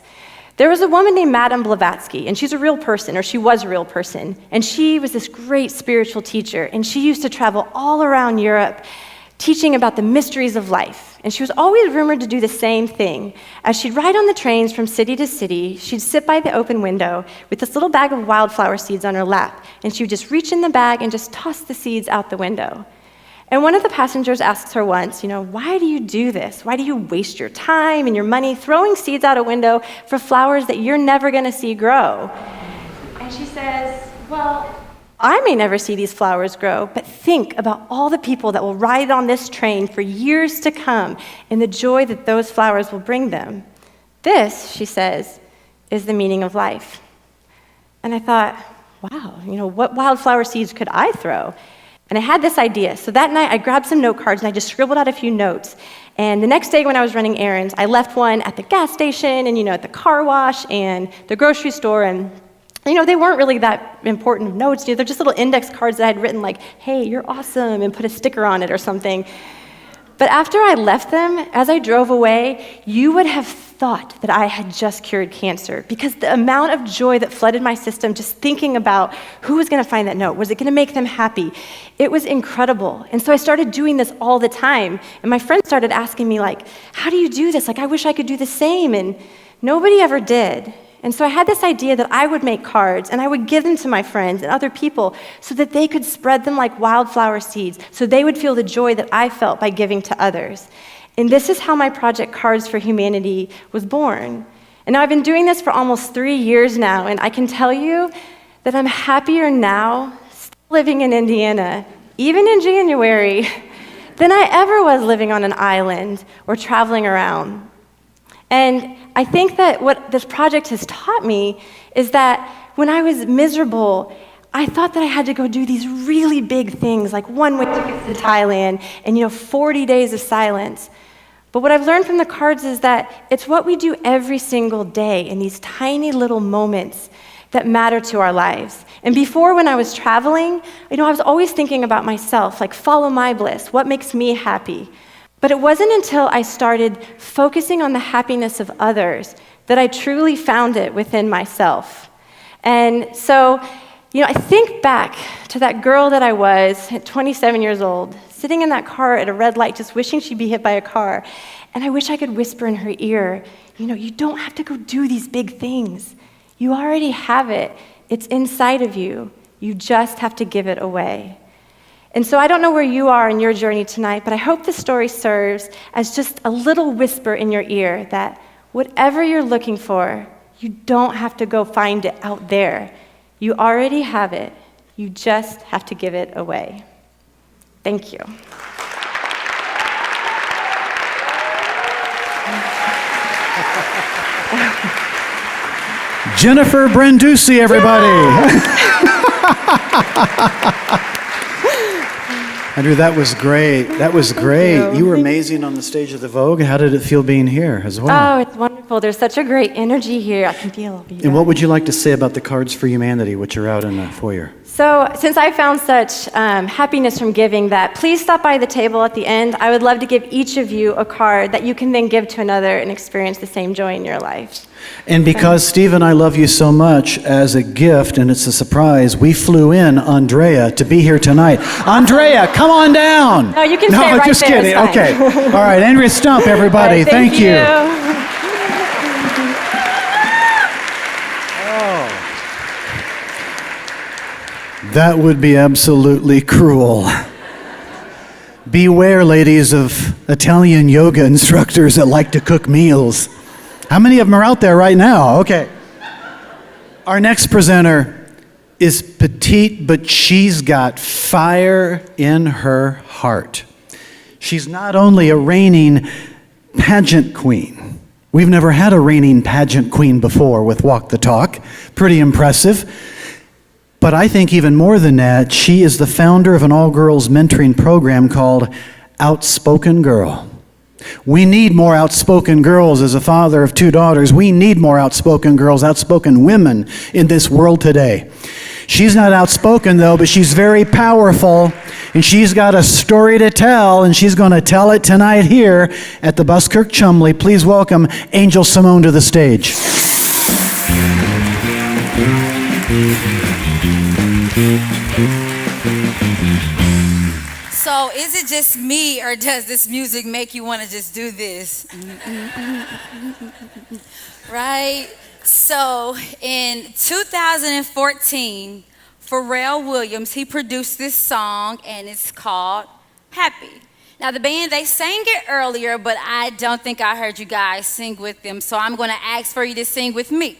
There was a woman named Madame Blavatsky, and she's a real person, or she was a real person, and she was this great spiritual teacher, and she used to travel all around Europe teaching about the mysteries of life. And she was always rumored to do the same thing. As she'd ride on the trains from city to city, she'd sit by the open window with this little bag of wildflower seeds on her lap, and she would just reach in the bag and just toss the seeds out the window. And one of the passengers asks her once, why do you do this? Why do you waste your time and your money throwing seeds out a window for flowers that you're never going to see grow? And she says, well, I may never see these flowers grow, but think about all the people that will ride on this train for years to come and the joy that those flowers will bring them. This, she says, is the meaning of life. And I thought, wow, what wildflower seeds could I throw? And I had this idea. So that night, I grabbed some note cards and I just scribbled out a few notes. And the next day when I was running errands, I left one at the gas station and, at the car wash and the grocery store, and they weren't really that important notes. They're just little index cards that I had written like, hey, you're awesome, and put a sticker on it or something. But after I left them, as I drove away, you would have thought that I had just cured cancer, because the amount of joy that flooded my system just thinking about who was going to find that note. Was it going to make them happy? It was incredible. And so I started doing this all the time. And my friends started asking me, how do you do this? I wish I could do the same. And nobody ever did. And so I had this idea that I would make cards, and I would give them to my friends and other people so that they could spread them like wildflower seeds, so they would feel the joy that I felt by giving to others. And this is how my project Cards for Humanity was born. And now I've been doing this for almost 3 years now, and I can tell you that I'm happier now, still living in Indiana, even in January, than I ever was living on an island or traveling around. And I think that what this project has taught me is that when I was miserable, I thought that I had to go do these really big things, like one-way tickets to Thailand and 40 days of silence. But what I've learned from the cards is that it's what we do every single day in these tiny little moments that matter to our lives. And before, when I was traveling, I was always thinking about myself, like follow my bliss, what makes me happy. But it wasn't until I started focusing on the happiness of others that I truly found it within myself. And so, I think back to that girl that I was at 27 years old, sitting in that car at a red light, just wishing she'd be hit by a car. And I wish I could whisper in her ear, you don't have to go do these big things. You already have it. It's inside of you. You just have to give it away. And so I don't know where you are in your journey tonight, but I hope the story serves as just a little whisper in your ear that whatever you're looking for, you don't have to go find it out there. You already have it. You just have to give it away. Thank you. Jennifer Branducci, everybody. Andrew, that was great. That was great. You were amazing on the stage of the Vogue. How did it feel being here as well? Oh, it's wonderful. There's such a great energy here. I can feel it. And what would you like to say about the Cards for Humanity, which are out in the foyer? So, since I found such happiness from giving that, please stop by the table at the end. I would love to give each of you a card that you can then give to another and experience the same joy in your life. And because Steve and I love you so much, as a gift, and it's a surprise, we flew in Andrea to be here tonight. Andrea, come on down. No, you can stay right just there. kidding. It's fine. Okay. All right, Andrea Stump, everybody. All right, thank you. That would be absolutely cruel. Beware, ladies, of Italian yoga instructors that like to cook meals. How many of them are out there right now? Okay. Our next presenter is petite, but she's got fire in her heart. She's not only a reigning pageant queen. We've never had a reigning pageant queen before with Walk the Talk. Pretty impressive. But I think even more than that, she is the founder of an all-girls mentoring program called Outspoken Girl. We need more outspoken girls. As a father of 2 daughters, we need more outspoken girls, outspoken women in this world today. She's not outspoken, though, but she's very powerful, and she's got a story to tell, and she's going to tell it tonight here at the Buskirk Chumley. Please welcome Angel SAMONE to the stage. So is it just me, or does this music make you want to just do this? Right? So in 2014, Pharrell Williams, he produced this song, and it's called Happy. Now the band, they sang it earlier, but I don't think I heard you guys sing with them, so I'm going to ask for you to sing with me.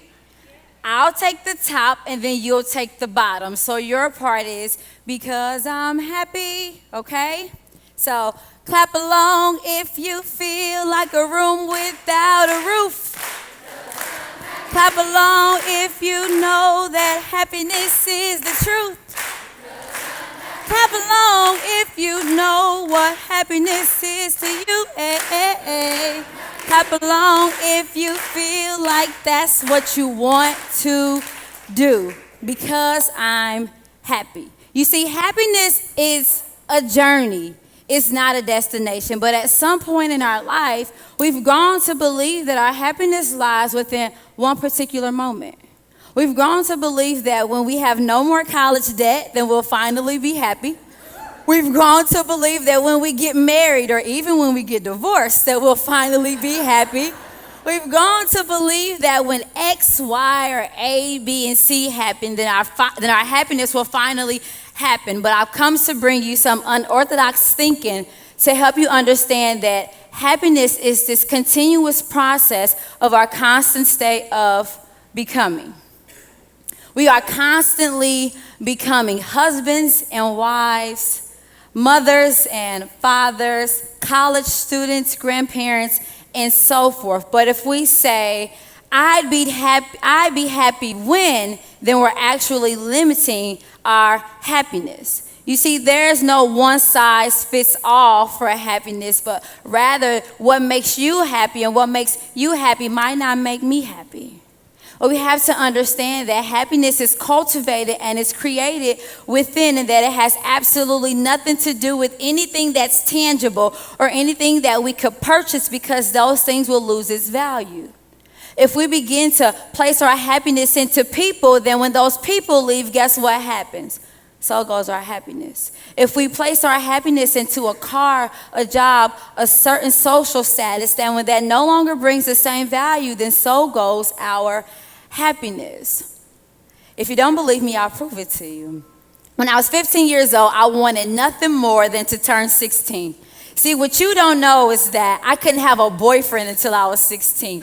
I'll take the top, and then you'll take the bottom. So your part is, because I'm happy, okay? So clap along if you feel like a room without a roof. Clap along if you know that happiness is the truth. Clap along if you know what happiness is to you. Clap along if you feel like that's what you want to do, because I'm happy. You see, happiness is a journey. It's not a destination. But at some point in our life, we've grown to believe that our happiness lies within one particular moment. We've grown to believe that when we have no more college debt, then we'll finally be happy. We've grown to believe that when we get married, or even when we get divorced, that we'll finally be happy. We've grown to believe that when X, Y, or A, B, and C happen, then our happiness will finally happen. But I've come to bring you some unorthodox thinking to help you understand that happiness is this continuous process of our constant state of becoming. We are constantly becoming husbands and wives, mothers and fathers, college students, grandparents, and so forth. But if we say, I'd be happy when, then we're actually limiting our happiness. You see, there's no one size fits all for happiness, but rather what makes you happy and what makes you happy might not make me happy. But we have to understand that happiness is cultivated and is created within, and that it has absolutely nothing to do with anything that's tangible or anything that we could purchase, because those things will lose its value. If we begin to place our happiness into people, then when those people leave, guess what happens? So goes our happiness. If we place our happiness into a car, a job, a certain social status, then when that no longer brings the same value, then so goes our happiness. If you don't believe me, I'll prove it to you. When I was 15 years old, I wanted nothing more than to turn 16. See, what you don't know is that I couldn't have a boyfriend until I was 16.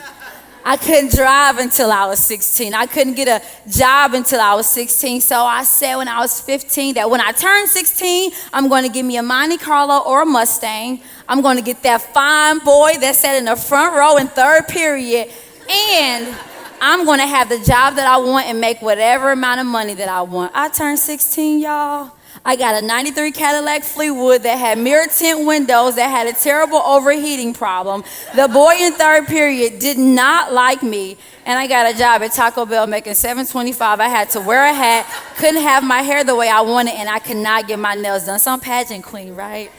I couldn't drive until I was 16. I couldn't get a job until I was 16. So I said when I was 15 that when I turn 16, I'm going to give me a Monte Carlo or a Mustang. I'm going to get that fine boy that sat in the front row in third period, and I'm going to have the job that I want and make whatever amount of money that I want. I turned 16, y'all. I got a 93 Cadillac Fleetwood that had mirror tint windows that had a terrible overheating problem. The boy in third period did not like me, and I got a job at Taco Bell making $7.25. I had to wear a hat, couldn't have my hair the way I wanted, and I could not get my nails done. So I'm pageant queen, right?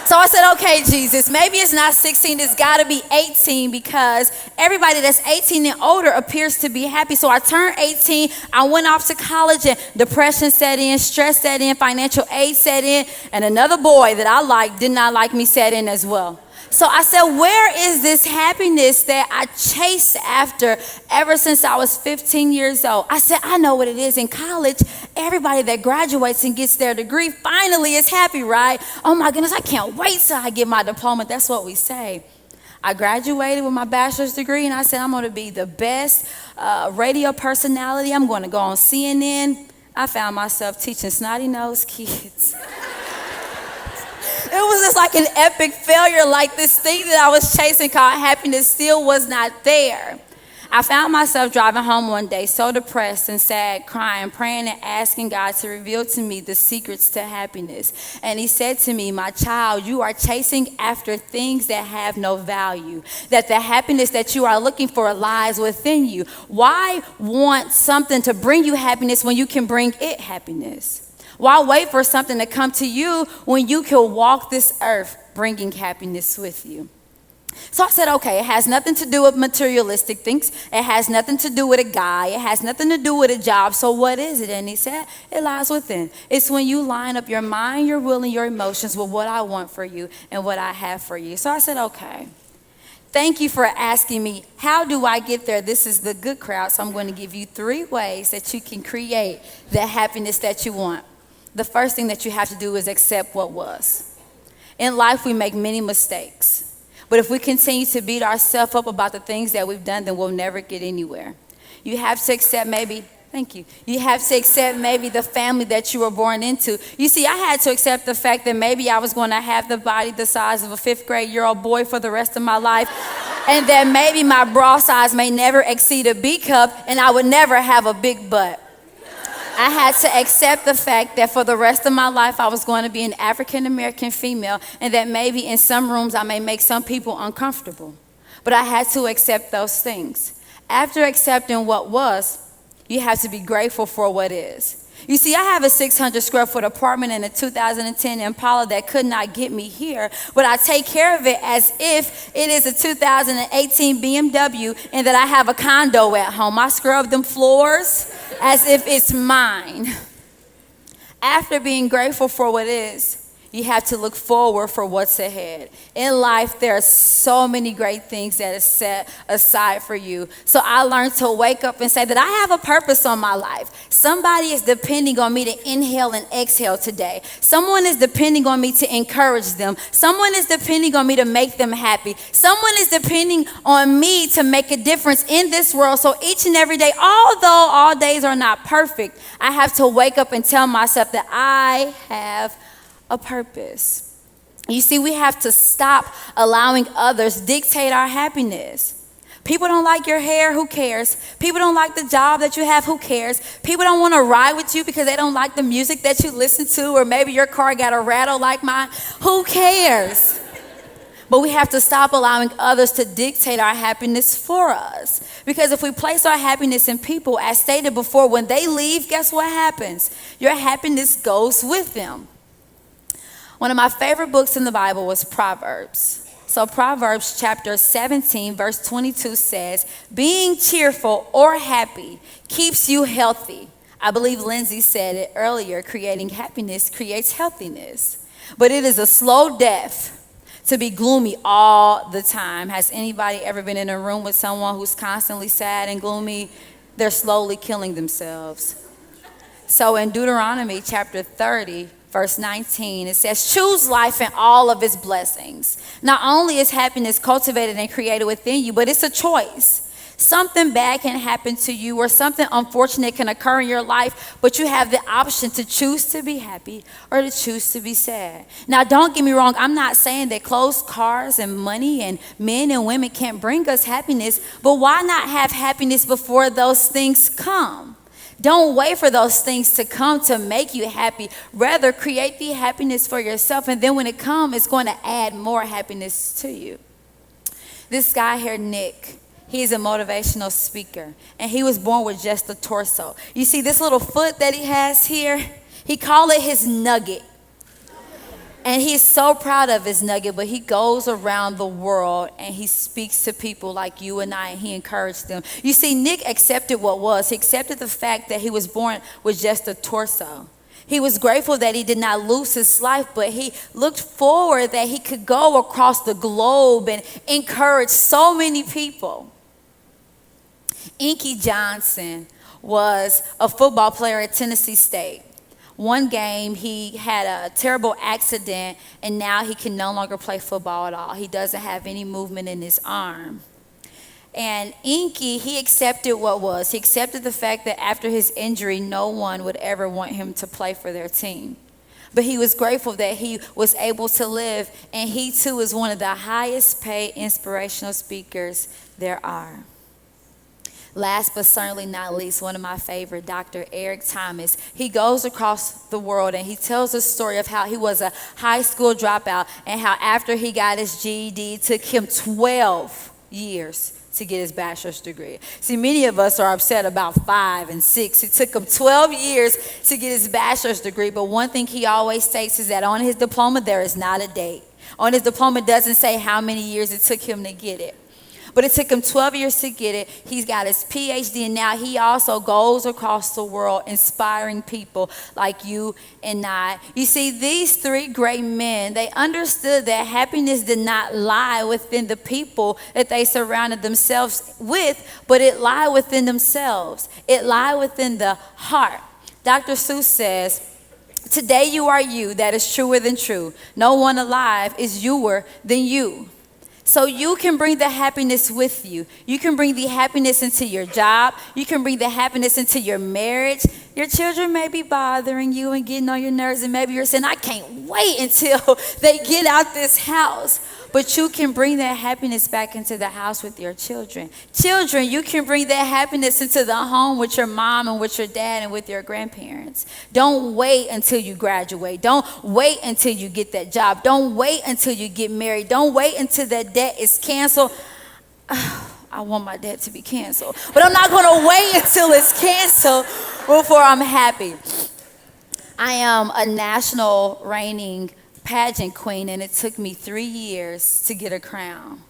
So I said, okay, Jesus, maybe it's not 16, it's gotta be 18, because everybody that's 18 and older appears to be happy. So I turned 18, I went off to college, and depression set in, stress set in, financial aid set in, and another boy that I liked did not like me set in as well. So I said, where is this happiness that I chased after ever since I was 15 years old? I said, I know what it is. In college, everybody that graduates and gets their degree finally is happy, right? Oh my goodness, I can't wait till I get my diploma. That's what we say. I graduated with my bachelor's degree, and I said, I'm going to be the best radio personality. I'm going to go on CNN. I found myself teaching snotty-nosed kids. It was just like an epic failure, like this thing that I was chasing called happiness still was not there. I found myself driving home one day so depressed and sad, crying, praying and asking God to reveal to me the secrets to happiness. And he said to me, my child, you are chasing after things that have no value, that the happiness that you are looking for lies within you. Why want something to bring you happiness when you can bring it happiness? Why wait for something to come to you when you can walk this earth bringing happiness with you? So I said, okay, it has nothing to do with materialistic things. It has nothing to do with a guy. It has nothing to do with a job. So what is it? And he said, it lies within. It's when you line up your mind, your will, and your emotions with what I want for you and what I have for you. So I said, okay. Thank you for asking me, how do I get there? This is the good crowd, so I'm going to give you 3 ways that you can create the happiness that you want. The first thing that you have to do is accept what was. In life, we make many mistakes. But if we continue to beat ourselves up about the things that we've done, then we'll never get anywhere. You have to accept maybe, thank you. You have to accept maybe the family that you were born into. You see, I had to accept the fact that maybe I was going to have the body the size of a 5th grade-year-old boy for the rest of my life. And that maybe my bra size may never exceed a B cup, and I would never have a big butt. I had to accept the fact that for the rest of my life, I was going to be an African-American female, and that maybe in some rooms I may make some people uncomfortable. But I had to accept those things. After accepting what was, you have to be grateful for what is. You see, I have a 600 square foot apartment and a 2010 Impala that could not get me here, but I take care of it as if it is a 2018 BMW and that I have a condo at home. I scrub them floors as if it's mine. After being grateful for what is, you have to look forward for what's ahead. In life, there are so many great things that are set aside for you. So I learned to wake up and say that I have a purpose on my life. Somebody is depending on me to inhale and exhale today. Someone is depending on me to encourage them. Someone is depending on me to make them happy. Someone is depending on me to make a difference in this world. So each and every day, although all days are not perfect, I have to wake up and tell myself that I have a purpose. You see, we have to stop allowing others dictate our happiness. People don't like your hair, who cares? People don't like the job that you have, who cares? People don't want to ride with you because they don't like the music that you listen to, or maybe your car got a rattle like mine, who cares? But we have to stop allowing others to dictate our happiness for us. Because if we place our happiness in people, as stated before, when they leave, guess what happens? Your happiness goes with them. One of my favorite books in the Bible was Proverbs. So Proverbs chapter 17, verse 22 says, being cheerful or happy keeps you healthy. I believe Lindsay said it earlier, creating happiness creates healthiness. But it is a slow death to be gloomy all the time. Has anybody ever been in a room with someone who's constantly sad and gloomy? They're slowly killing themselves. So in Deuteronomy chapter 30, verse 19, it says, choose life and all of its blessings. Not only is happiness cultivated and created within you, but it's a choice. Something bad can happen to you or something unfortunate can occur in your life, but you have the option to choose to be happy or to choose to be sad. Now, don't get me wrong. I'm not saying that clothes, cars, and money and men and women can't bring us happiness, but why not have happiness before those things come? Don't wait for those things to come to make you happy. Rather, create the happiness for yourself, and then when it comes, it's going to add more happiness to you. This guy here, Nick, he's a motivational speaker, and he was born with just a torso. You see this little foot that he has here? He called it his nugget. And he's so proud of his nugget, but he goes around the world and he speaks to people like you and I, and he encouraged them. You see, Nick accepted what was. He accepted the fact that he was born with just a torso. He was grateful that he did not lose his life, but he looked forward that he could go across the globe and encourage so many people. Inky Johnson was a football player at Tennessee State. One game, he had a terrible accident, and now he can no longer play football at all. He doesn't have any movement in his arm. And Inky, he accepted what was. He accepted the fact that after his injury, no one would ever want him to play for their team. But he was grateful that he was able to live, and he too is one of the highest paid inspirational speakers there are. Last but certainly not least, one of my favorite, Dr. Eric Thomas. He goes across the world and he tells a story of how he was a high school dropout and how after he got his GED, it took him 12 years to get his bachelor's degree. See, many of us are upset about 5 and 6. It took him 12 years to get his bachelor's degree, but one thing he always states is that on his diploma, there is not a date. On his diploma, it doesn't say how many years it took him to get it. But it took him 12 years to get it. He's got his PhD, and now he also goes across the world inspiring people like you and I. You see, these three great men, they understood that happiness did not lie within the people that they surrounded themselves with, but it lied within themselves. It lied within the heart. Dr. Seuss says, "Today you are you, that is truer than true. No one alive is youer than you." So you can bring the happiness with you. You can bring the happiness into your job. You can bring the happiness into your marriage. Your children may be bothering you and getting on your nerves, and maybe you're saying, I can't wait until they get out this house. But you can bring that happiness back into the house with your children. Children, you can bring that happiness into the home with your mom and with your dad and with your grandparents. Don't wait until you graduate. Don't wait until you get that job. Don't wait until you get married. Don't wait until that debt is canceled. I want my debt to be canceled, but I'm not going to wait until it's canceled before I'm happy. I am a national reigning pageant queen, and it took me 3 years to get a crown.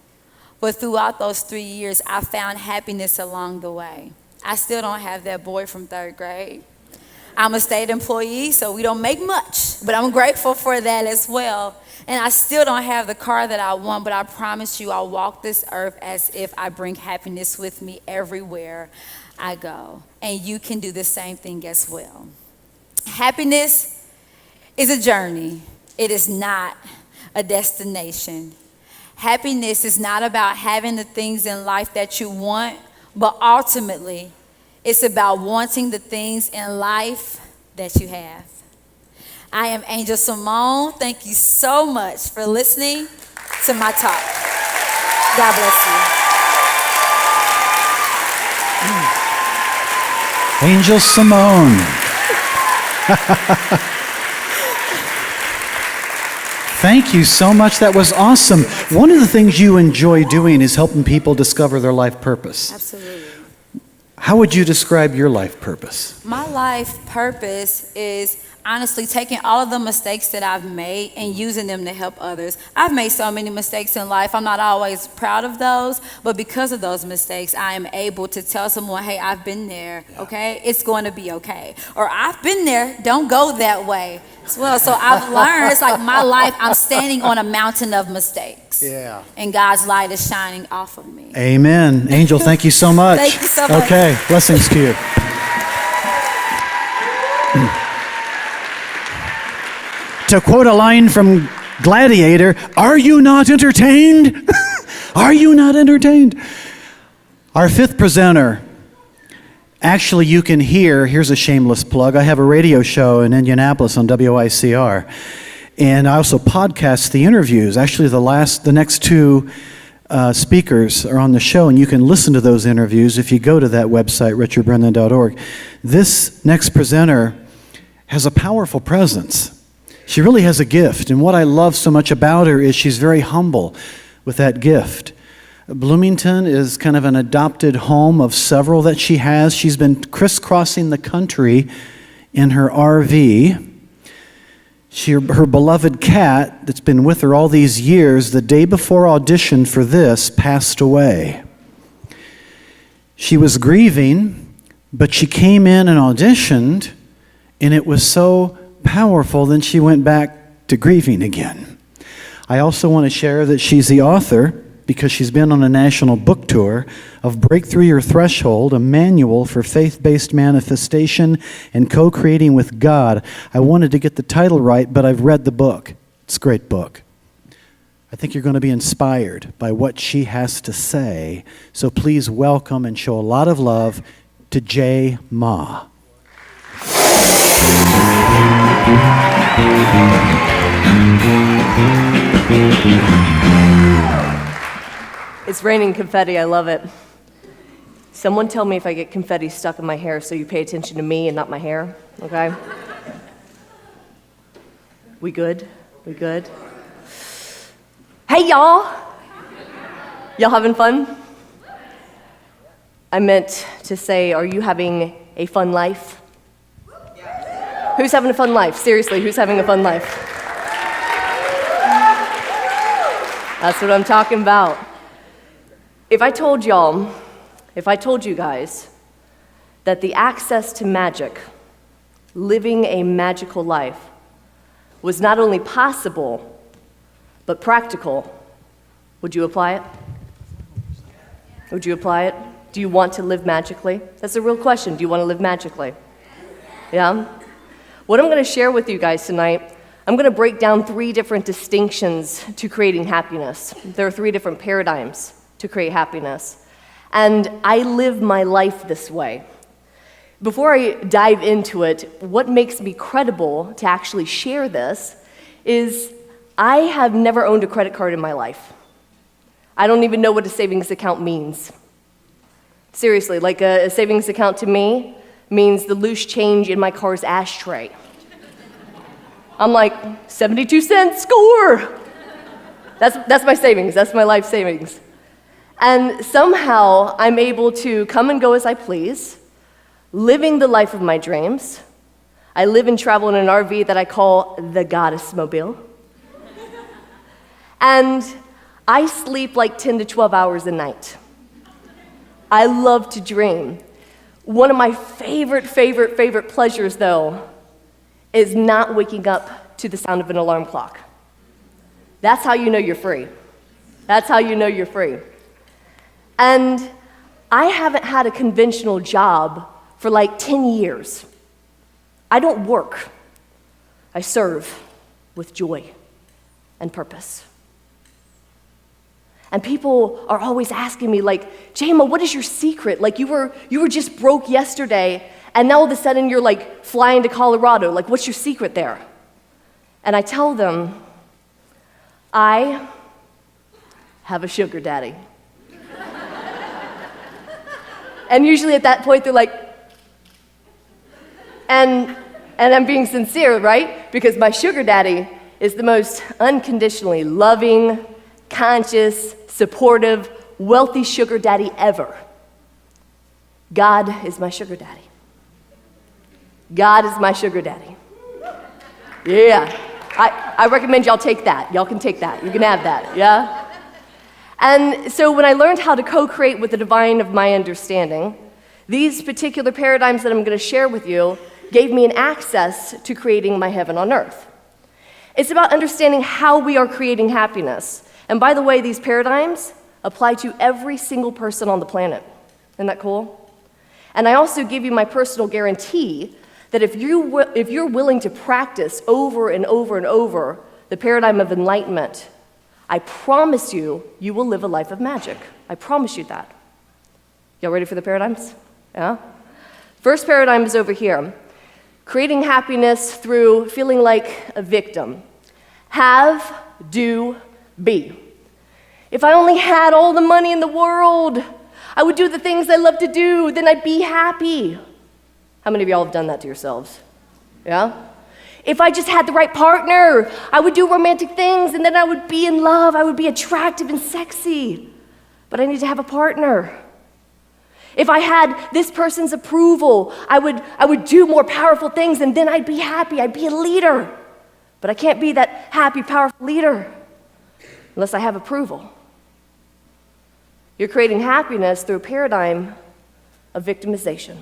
But throughout those 3 years, I found happiness along the way. I still don't have that boy from 3rd grade. I'm a state employee, so we don't make much, but I'm grateful for that as well. And I still don't have the car that I want, but I promise you I'll walk this earth as if I bring happiness with me everywhere I go. And you can do the same thing as well. Happiness is a journey. It is not a destination. Happiness is not about having the things in life that you want, but ultimately, it's about wanting the things in life that you have. I am Angel Simone. Thank you so much for listening to my talk. God bless you. Angel Simone. Thank you so much. That was awesome. One of the things you enjoy doing is helping people discover their life purpose. Absolutely. How would you describe your life purpose? My life purpose is honestly taking all of the mistakes that I've made and using them to help others. I've made so many mistakes in life. I'm not always proud of those, but because of those mistakes, I am able to tell someone, hey, I've been there, okay? It's going to be okay. Or I've been there, don't go that way as well. So I've learned, it's like my life, I'm standing on a mountain of mistakes. Yeah. And God's light is shining off of me. Amen. Angel, thank you so much. Thank you so much. Okay, blessings to you. To quote a line from Gladiator, are you not entertained? Are you not entertained? Our fifth presenter, actually you can hear, here's a shameless plug, I have a radio show in Indianapolis on WICR, and I also podcast the interviews. Actually the next two speakers are on the show, and you can listen to those interviews if you go to that website, richardbrennan.org. This next presenter has a powerful presence. She really has a gift, and what I love so much about her is she's very humble with that gift. Bloomington is kind of an adopted home of several that she has. She's been crisscrossing the country in her RV. Her beloved cat that's been with her all these years, the day before audition for this, passed away. She was grieving, but she came in and auditioned, and it was so powerful, then she went back to grieving again. I also want to share that she's the author, because she's been on a national book tour, of Break Through Your Threshold, a manual for faith-based manifestation and co-creating with God. I wanted to get the title right, but I've read the book. It's a great book. I think you're going to be inspired by what she has to say. So please welcome and show a lot of love to J. Ma. It's raining confetti, I love it. Someone tell me if I get confetti stuck in my hair so you pay attention to me and not my hair, okay? We good? We good? Hey, y'all! Y'all having fun? I meant to say, are you having a fun life? Who's having a fun life? Seriously, who's having a fun life? That's what I'm talking about. If I told you guys that the access to magic, living a magical life, was not only possible, but practical, would you apply it? Would you apply it? Do you want to live magically? That's a real question. Do you want to live magically? Yeah? What I'm going to share with you guys tonight, I'm going to break down 3 different distinctions to creating happiness. There are 3 different paradigms to create happiness. And I live my life this way. Before I dive into it, what makes me credible to actually share this is I have never owned a credit card in my life. I don't even know what a savings account means. Seriously, like a savings account to me means the loose change in my car's ashtray. I'm like, 72 cents, score! That's my savings, that's my life savings. And somehow I'm able to come and go as I please, living the life of my dreams. I live and travel in an RV that I call the Goddess Mobile. And I sleep like 10 to 12 hours a night. I love to dream. One of my favorite pleasures, though, is not waking up to the sound of an alarm clock. That's how you know you're free. That's how you know you're free. And I haven't had a conventional job for like 10 years. I don't work. I serve with joy and purpose. And people are always asking me, like, Jama, what is your secret? Like, you were just broke yesterday, and now all of a sudden you're like flying to Colorado. Like, what's your secret there? And I tell them, I have a sugar daddy. And usually at that point they're like, and I'm being sincere, right? Because my sugar daddy is the most unconditionally loving, conscious, supportive, wealthy sugar daddy ever. God is my sugar daddy. God is my sugar daddy. Yeah. I recommend y'all take that. Y'all can take that. You can have that, yeah? And so when I learned how to co-create with the divine of my understanding, these particular paradigms that I'm going to share with you gave me an access to creating my heaven on earth. It's about understanding how we are creating happiness. And by the way, these paradigms apply to every single person on the planet. Isn't that cool? And I also give you my personal guarantee that if you're willing to practice over and over and over the paradigm of enlightenment, I promise you, you will live a life of magic. I promise you that. Y'all ready for the paradigms? Yeah? First paradigm is over here. Creating happiness through feeling like a victim. Have, do, be. If I only had all the money in the world, I would do the things I love to do, then I'd be happy. How many of y'all have done that to yourselves? Yeah? If I just had the right partner, I would do romantic things, and then I would be in love. I would be attractive and sexy. But I need to have a partner. If I had this person's approval, I would do more powerful things, and then I'd be happy. I'd be a leader. But I can't be that happy, powerful leader unless I have approval. You're creating happiness through a paradigm of victimization.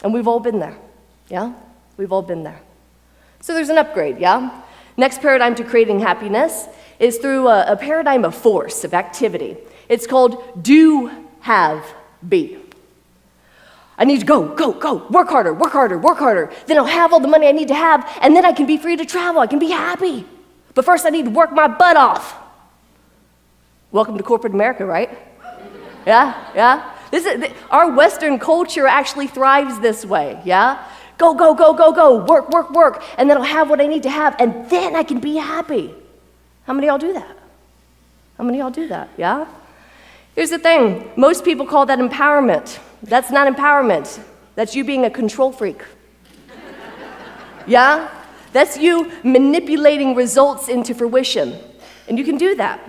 And we've all been there, yeah? We've all been there. So there's an upgrade, yeah? Next paradigm to creating happiness is through a paradigm of force, of activity. It's called do, have, be. I need to go, work harder, work harder, work harder. Then I'll have all the money I need to have, and then I can be free to travel, I can be happy. But first I need to work my butt off. Welcome to corporate America, right? Yeah? Our Western culture actually thrives this way, yeah? Go, work, and then I'll have what I need to have, and then I can be happy. How many of y'all do that? How many of y'all do that, yeah? Here's the thing, most people call that empowerment. That's not empowerment. That's you being a control freak. Yeah? That's you manipulating results into fruition. And you can do that.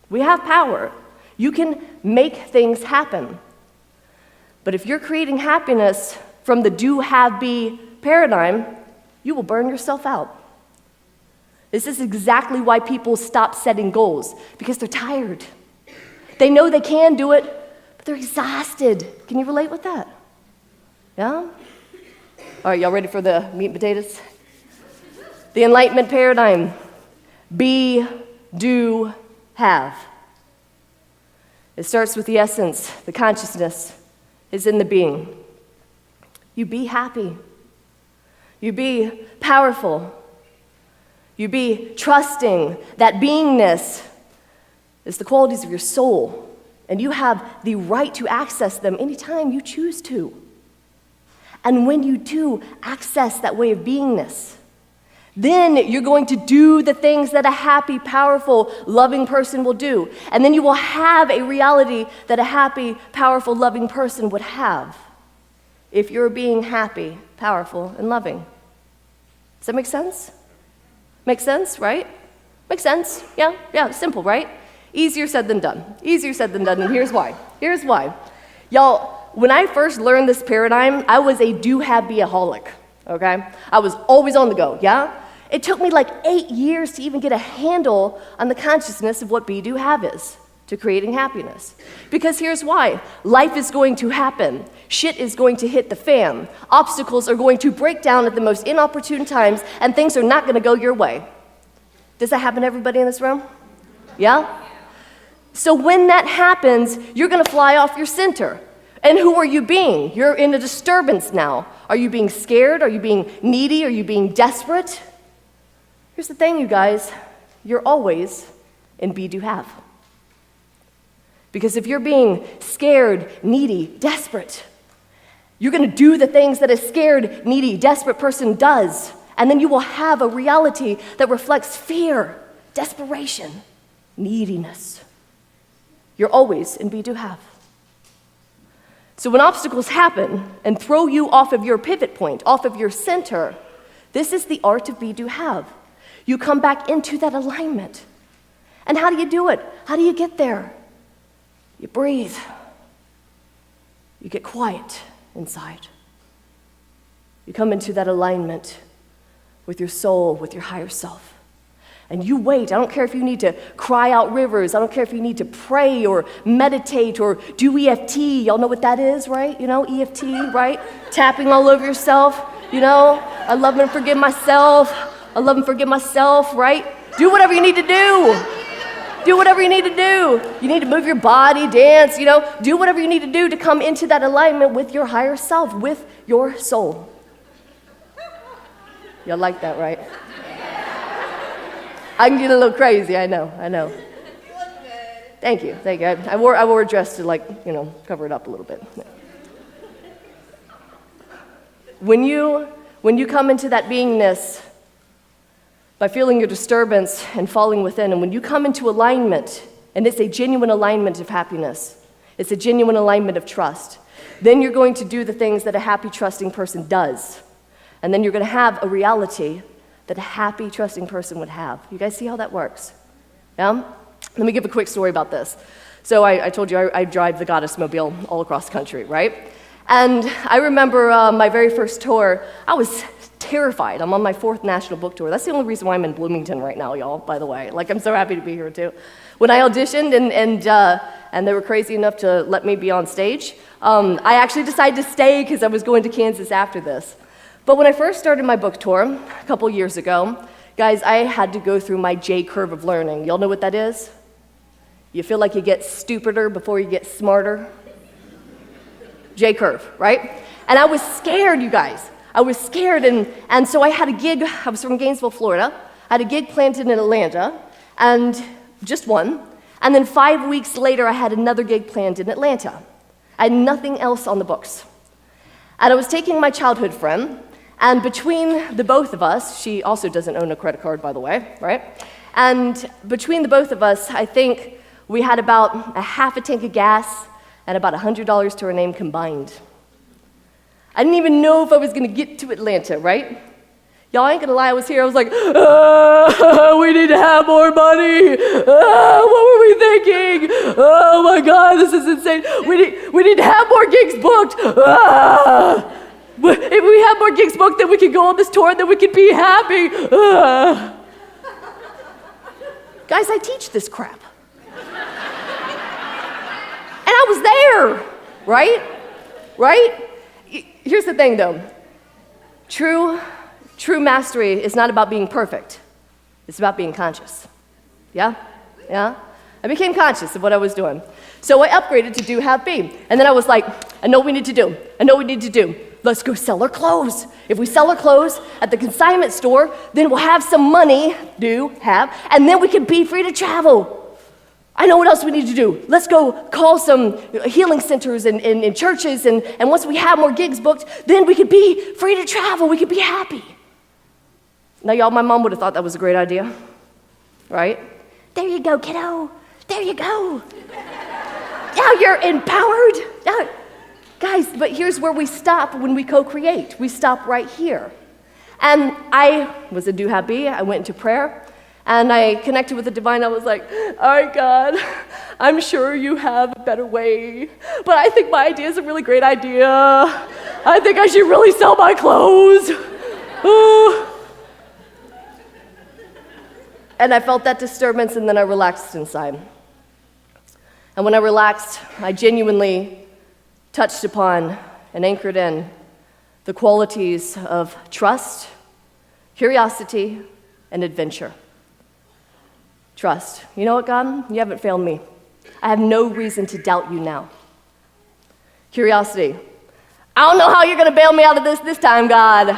We have power. You can make things happen. But if you're creating happiness from the do, have, be paradigm, you will burn yourself out. This is exactly why people stop setting goals, because they're tired. They know they can do it, but they're exhausted. Can you relate with that? Yeah? All right, y'all ready for the meat and potatoes? The Enlightenment paradigm. Be, do, have. It starts with the essence, the consciousness is in the being. You be happy. You be powerful. You be trusting. That beingness is the qualities of your soul, and you have the right to access them anytime you choose to. And when you do access that way of beingness, then you're going to do the things that a happy, powerful, loving person will do. And then you will have a reality that a happy, powerful, loving person would have if you're being happy, powerful, and loving. Does that make sense? Make sense, right? Makes sense, yeah, simple, right? Easier said than done. Easier said than done, and here's why. Here's why. Y'all, when I first learned this paradigm, I was a do-have-be-aholic, okay? I was always on the go, yeah? It took me like 8 years to even get a handle on the consciousness of what be-do-have is to creating happiness. Because here's why. Life is going to happen. Shit is going to hit the fan. Obstacles are going to break down at the most inopportune times, and things are not going to go your way. Does that happen to everybody in this room? Yeah? So when that happens, you're going to fly off your center. And who are you being? You're in a disturbance now. Are you being scared? Are you being needy? Are you being desperate? Here's the thing, you guys. You're always in be-do-have. Because if you're being scared, needy, desperate, you're going to do the things that a scared, needy, desperate person does. And then you will have a reality that reflects fear, desperation, neediness. You're always in be-do-have. So when obstacles happen and throw you off of your pivot point, off of your center, this is the art of be-do-have. You come back into that alignment. And how do you do it? How do you get there? You breathe. You get quiet inside. You come into that alignment with your soul, with your higher self. And you wait. I don't care if you need to cry out rivers. I don't care if you need to pray or meditate or do EFT. Y'all know what that is, right? You know, EFT, right? Tapping all over yourself. You know, I love and forgive myself. I love and forgive myself, right? Do whatever you need to do. Do whatever you need to do. You need to move your body, dance, you know. Do whatever you need to do to come into that alignment with your higher self, with your soul. Y'all like that, right? I can get a little crazy, I know. You look good. Thank you. I wore a dress to cover it up a little bit. When you come into that beingness by feeling your disturbance and falling within, and when you come into alignment and it's a genuine alignment of happiness. It's a genuine alignment of trust. Then you're going to do the things that a happy, trusting person does. And then you're going to have a reality that a happy, trusting person would have. You guys see how that works? Yeah? Let me give a quick story about this. So I told you I drive the Goddess Mobile all across the country, right? And I remember my very first tour, I was terrified. I'm on my 4th national book tour. That's the only reason why I'm in Bloomington right now, y'all, by the way. Like, I'm so happy to be here, too. When I auditioned and they were crazy enough to let me be on stage, I actually decided to stay because I was going to Kansas after this. But when I first started my book tour a couple years ago, guys, I had to go through my J curve of learning. Y'all know what that is? You feel like you get stupider before you get smarter? J curve, right? And I was scared, you guys. I was scared, and so I had a gig. I was from Gainesville, Florida. I had a gig planted in Atlanta, and just one. And then 5 weeks later, I had another gig planned in Atlanta. I had nothing else on the books. And I was taking my childhood friend, and between the both of us, she also doesn't own a credit card, by the way, right? And between the both of us, I think we had about a half a tank of gas and about $100 to our name combined. I didn't even know if I was gonna get to Atlanta, right? Y'all ain't gonna lie, I was here, I was like, we need to have more money. What were we thinking? Oh my God, this is insane. We need to have more gigs booked. If we have more gigs booked, then we can go on this tour, and then we can be happy. Guys, I teach this crap. And I was there, right? Right? Here's the thing, though. True mastery is not about being perfect. It's about being conscious. Yeah? Yeah? I became conscious of what I was doing. So I upgraded to do, have, be. And then I was like, I know what we need to do. I know what we need to do. Let's go sell our clothes. If we sell our clothes at the consignment store, then we'll have some money, and then we can be free to travel. I know what else we need to do. Let's go call some healing centers and churches, and once we have more gigs booked, then we could be free to travel. We could be happy. Now, y'all, my mom would have thought that was a great idea, right? There you go, kiddo. There you go. Now you're empowered. Now, guys, but here's where we stop when we co-create. We stop right here. And I was a do, have, be. I went into prayer. And I connected with the divine. I was like, all right, God, I'm sure you have a better way, but I think my idea is a really great idea. I think I should really sell my clothes. Ooh. And I felt that disturbance, and then I relaxed inside. And when I relaxed, I genuinely touched upon and anchored in the qualities of trust, curiosity, and adventure. Trust. You know what, God? You haven't failed me. I have no reason to doubt you now. Curiosity. I don't know how you're going to bail me out of this time, God.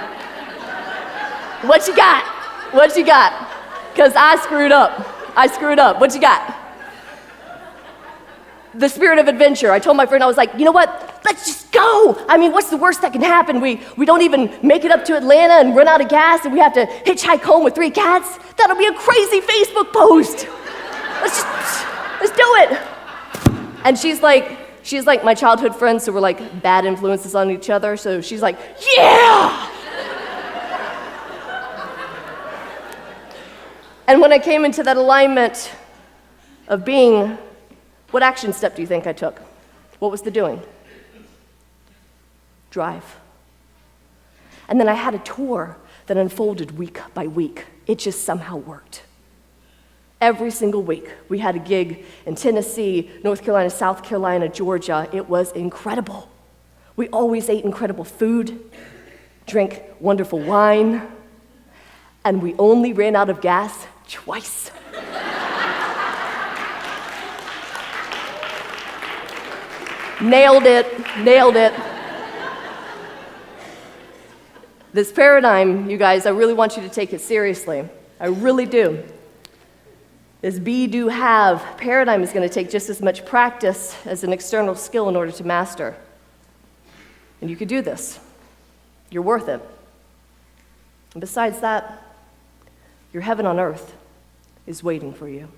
What you got? What you got? Because I screwed up. What you got? The spirit of adventure. I told my friend, I was like, you know what? Let's just go. I mean, what's the worst that can happen? We don't even make it up to Atlanta and run out of gas, and we have to hitchhike home with 3 cats. That'll be a crazy Facebook post. Let's do it. And she's like my childhood friend, so we're like bad influences on each other. So she's like, yeah. And when I came into that alignment of being, what action step do you think I took? What was the doing? Drive. And then I had a tour that unfolded week by week. It just somehow worked. Every single week, we had a gig in Tennessee, North Carolina, South Carolina, Georgia. It was incredible. We always ate incredible food, drank wonderful wine, and we only ran out of gas twice. Nailed it. This paradigm, you guys, I really want you to take it seriously. I really do. This be, do, have paradigm is going to take just as much practice as an external skill in order to master. And you could do this. You're worth it. And besides that, your heaven on earth is waiting for you.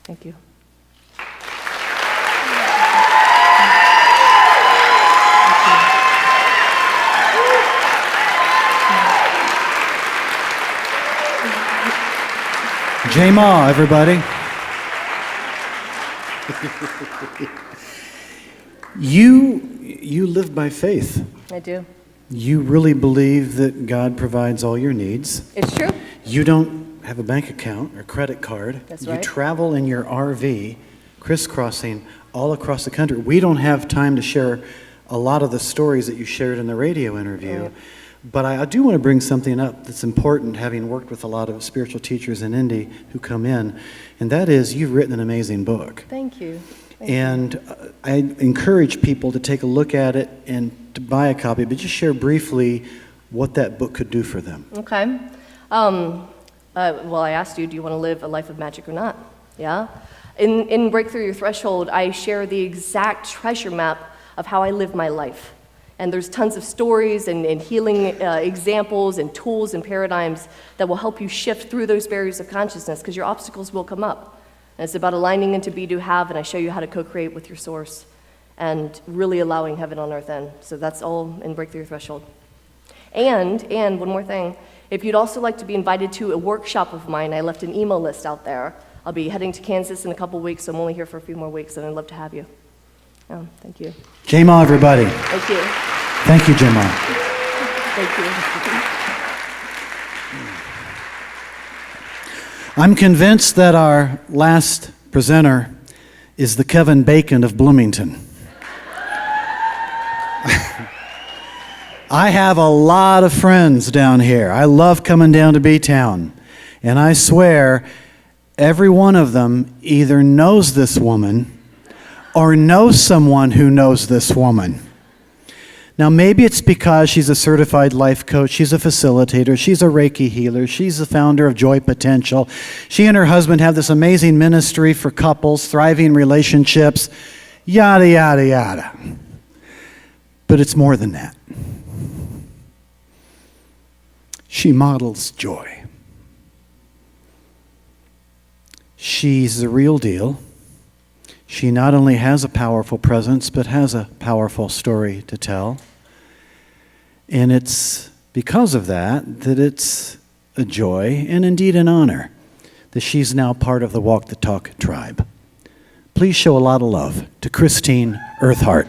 Thank you. J-Ma, everybody. You live by faith. I do. You really believe that God provides all your needs. It's true. You don't have a bank account or credit card. That's You right. travel in your RV, crisscrossing all across the country. We don't have time to share a lot of the stories that you shared in the radio interview. Right. But I do want to bring something up that's important, having worked with a lot of spiritual teachers in Indy who come in, and that is you've written an amazing book. Thank you. And I encourage people to take a look at it and to buy a copy, but just share briefly what that book could do for them. Okay. Well, I asked you, do you want to live a life of magic or not? Yeah? In Breakthrough Your Threshold, I share the exact treasure map of how I live my life. And there's tons of stories and healing examples and tools and paradigms that will help you shift through those barriers of consciousness, because your obstacles will come up. And it's about aligning into be, do, have, and I show you how to co-create with your source and really allowing heaven on earth in. So that's all in Breakthrough Your Threshold. And one more thing, if you'd also like to be invited to a workshop of mine, I left an email list out there. I'll be heading to Kansas in a couple weeks, so I'm only here for a few more weeks, and I'd love to have you. Thank you. J-Ma, everybody. Thank you. Thank you, J-Ma. Thank you. I'm convinced that our last presenter is the Kevin Bacon of Bloomington. I have a lot of friends down here. I love coming down to B-Town. And I swear, every one of them either knows this woman or knows someone who knows this woman. Now, maybe it's because she's a certified life coach, she's a facilitator, she's a Reiki healer, she's the founder of Joy Potential. She and her husband have this amazing ministry for couples, thriving relationships, yada, yada, yada. But it's more than that. She models joy. She's the real deal. She not only has a powerful presence, but has a powerful story to tell. And it's because of that it's a joy and indeed an honor that she's now part of the Walk the Talk tribe. Please show a lot of love to Christine Earthhart.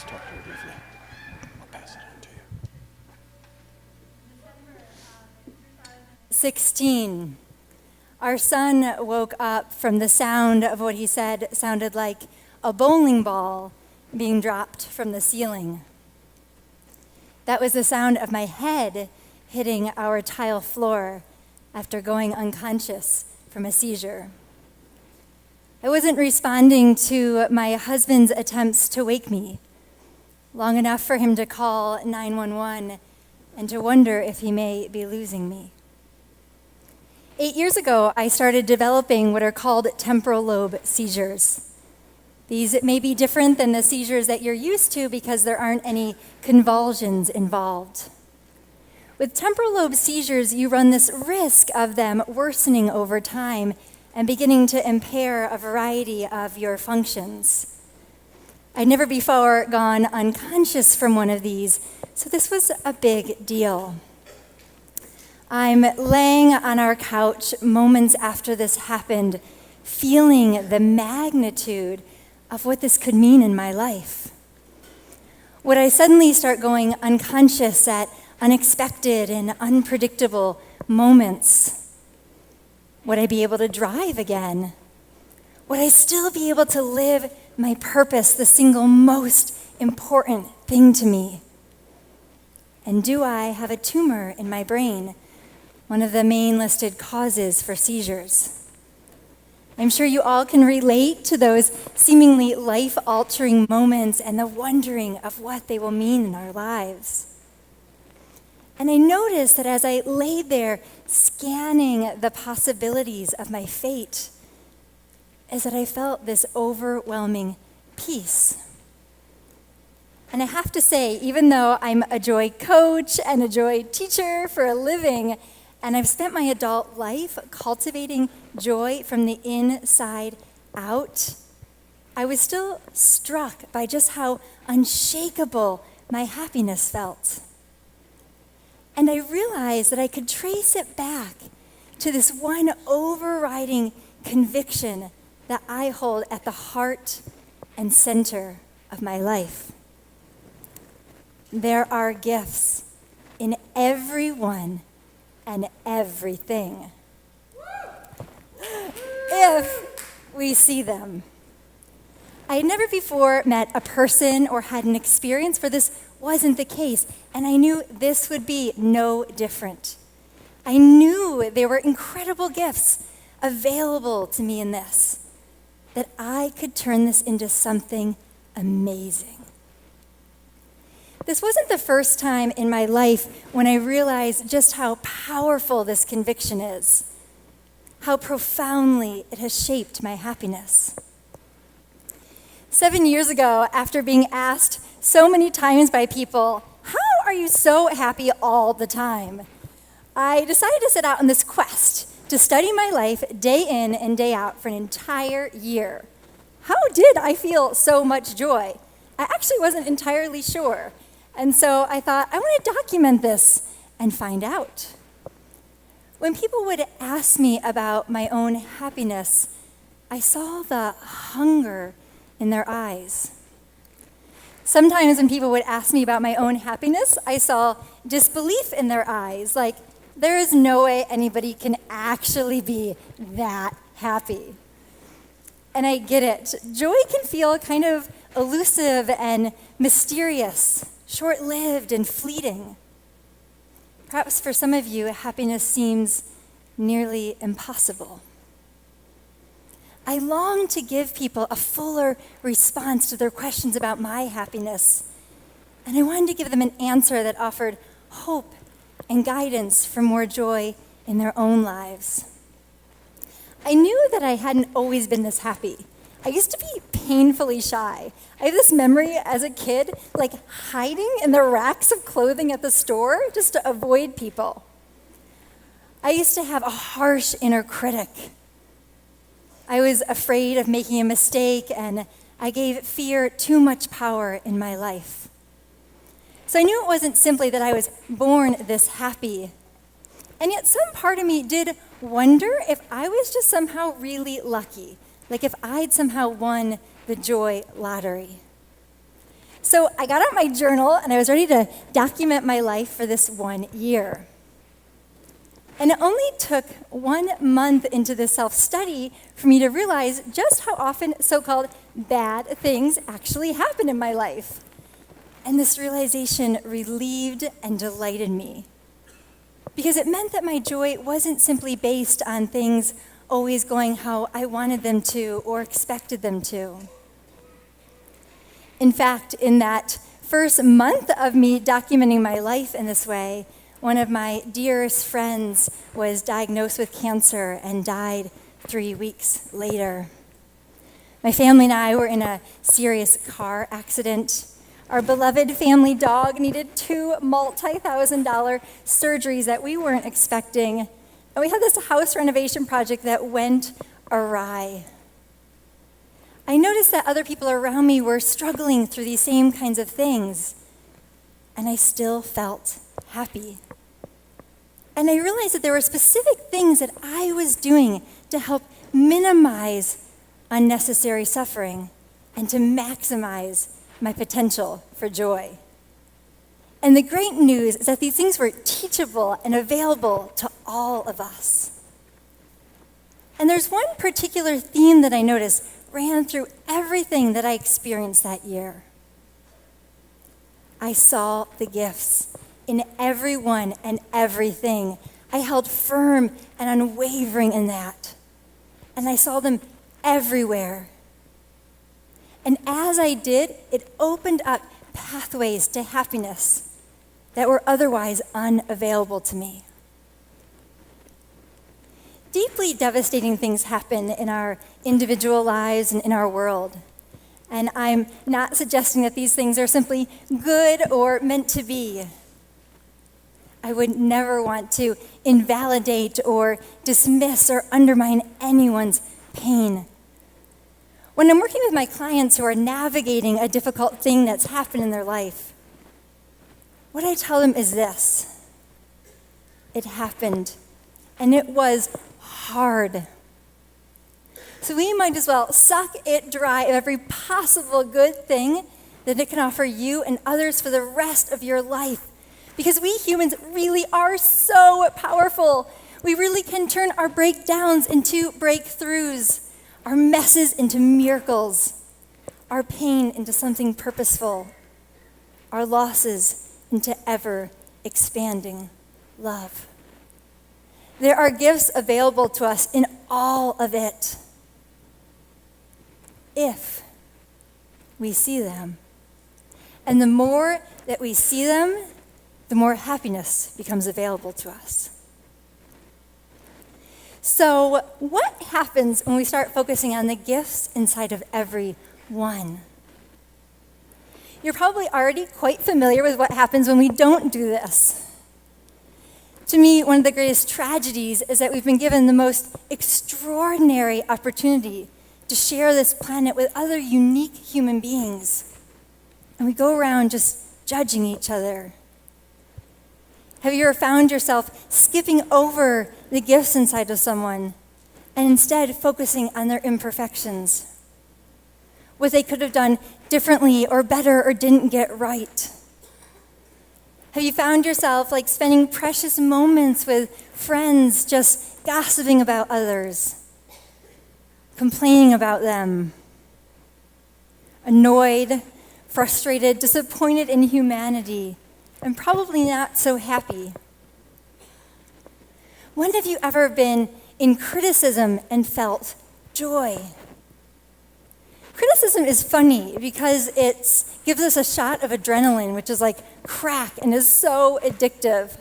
Talk to her briefly. I'll pass it on to you. 16. Our son woke up from the sound of what he said sounded like a bowling ball being dropped from the ceiling. That was the sound of my head hitting our tile floor after going unconscious from a seizure. I wasn't responding to my husband's attempts to wake me long enough for him to call 911 and to wonder if he may be losing me. 8 years ago, I started developing what are called temporal lobe seizures. These may be different than the seizures that you're used to because there aren't any convulsions involved. With temporal lobe seizures, you run this risk of them worsening over time and beginning to impair a variety of your functions. I'd never before gone unconscious from one of these, so this was a big deal. I'm laying on our couch moments after this happened, feeling the magnitude of what this could mean in my life. Would I suddenly start going unconscious at unexpected and unpredictable moments? Would I be able to drive again? Would I still be able to live my purpose, the single most important thing to me? And do I have a tumor in my brain, one of the main listed causes for seizures? I'm sure you all can relate to those seemingly life-altering moments and the wondering of what they will mean in our lives. And I noticed that as I laid there scanning the possibilities of my fate, is that I felt this overwhelming peace. And I have to say, even though I'm a joy coach and a joy teacher for a living, and I've spent my adult life cultivating joy from the inside out, I was still struck by just how unshakable my happiness felt. And I realized that I could trace it back to this one overriding conviction that I hold at the heart and center of my life. There are gifts in everyone and everything, if we see them. I had never before met a person or had an experience where this wasn't the case, and I knew this would be no different. I knew there were incredible gifts available to me in this, that I could turn this into something amazing. This wasn't the first time in my life when I realized just how powerful this conviction is, how profoundly it has shaped my happiness. 7 years ago, after being asked so many times by people, "How are you so happy all the time?" I decided to set out on this quest to study my life day in and day out for an entire year. How did I feel so much joy? I actually wasn't entirely sure. And so I thought, I want to document this and find out. When people would ask me about my own happiness, I saw the hunger in their eyes. Sometimes when people would ask me about my own happiness, I saw disbelief in their eyes, like, there is no way anybody can actually be that happy. And I get it. Joy can feel kind of elusive and mysterious, short-lived and fleeting. Perhaps for some of you, happiness seems nearly impossible. I long to give people a fuller response to their questions about my happiness, and I wanted to give them an answer that offered hope and guidance for more joy in their own lives. I knew that I hadn't always been this happy. I used to be painfully shy. I have this memory as a kid, like hiding in the racks of clothing at the store just to avoid people. I used to have a harsh inner critic. I was afraid of making a mistake, and I gave fear too much power in my life. So I knew it wasn't simply that I was born this happy, and yet some part of me did wonder if I was just somehow really lucky, like if I'd somehow won the joy lottery. So I got out my journal, and I was ready to document my life for this 1 year. And it only took 1 month into this self-study for me to realize just how often so-called bad things actually happen in my life. And this realization relieved and delighted me, because it meant that my joy wasn't simply based on things always going how I wanted them to or expected them to. In fact, in that first month of me documenting my life in this way, one of my dearest friends was diagnosed with cancer and died 3 weeks later. My family and I were in a serious car accident. Our beloved family dog needed 2 multi-thousand-dollar surgeries that we weren't expecting. And we had this house renovation project that went awry. I noticed that other people around me were struggling through these same kinds of things, and I still felt happy. And I realized that there were specific things that I was doing to help minimize unnecessary suffering and to maximize my potential for joy. And the great news is that these things were teachable and available to all of us. And there's one particular theme that I noticed ran through everything that I experienced that year. I saw the gifts in everyone and everything. I held firm and unwavering in that. And I saw them everywhere. And as I did, it opened up pathways to happiness that were otherwise unavailable to me. Deeply devastating things happen in our individual lives and in our world. And I'm not suggesting that these things are simply good or meant to be. I would never want to invalidate or dismiss or undermine anyone's pain. When I'm working with my clients who are navigating a difficult thing that's happened in their life, what I tell them is this: it happened, and it was hard. So we might as well suck it dry of every possible good thing that it can offer you and others for the rest of your life. Because we humans really are so powerful. We really can turn our breakdowns into breakthroughs, our messes into miracles, our pain into something purposeful, our losses into ever-expanding love. There are gifts available to us in all of it, if we see them. And the more that we see them, the more happiness becomes available to us. So, what happens when we start focusing on the gifts inside of everyone? You're probably already quite familiar with what happens when we don't do this. To me, one of the greatest tragedies is that we've been given the most extraordinary opportunity to share this planet with other unique human beings. And we go around just judging each other. Have you ever found yourself skipping over the gifts inside of someone and instead focusing on their imperfections? What they could have done differently or better or didn't get right? Have you found yourself like spending precious moments with friends just gossiping about others, complaining about them, annoyed, frustrated, disappointed in humanity, and probably not so happy? When have you ever been in criticism and felt joy? Criticism is funny because it gives us a shot of adrenaline, which is like crack and is so addictive.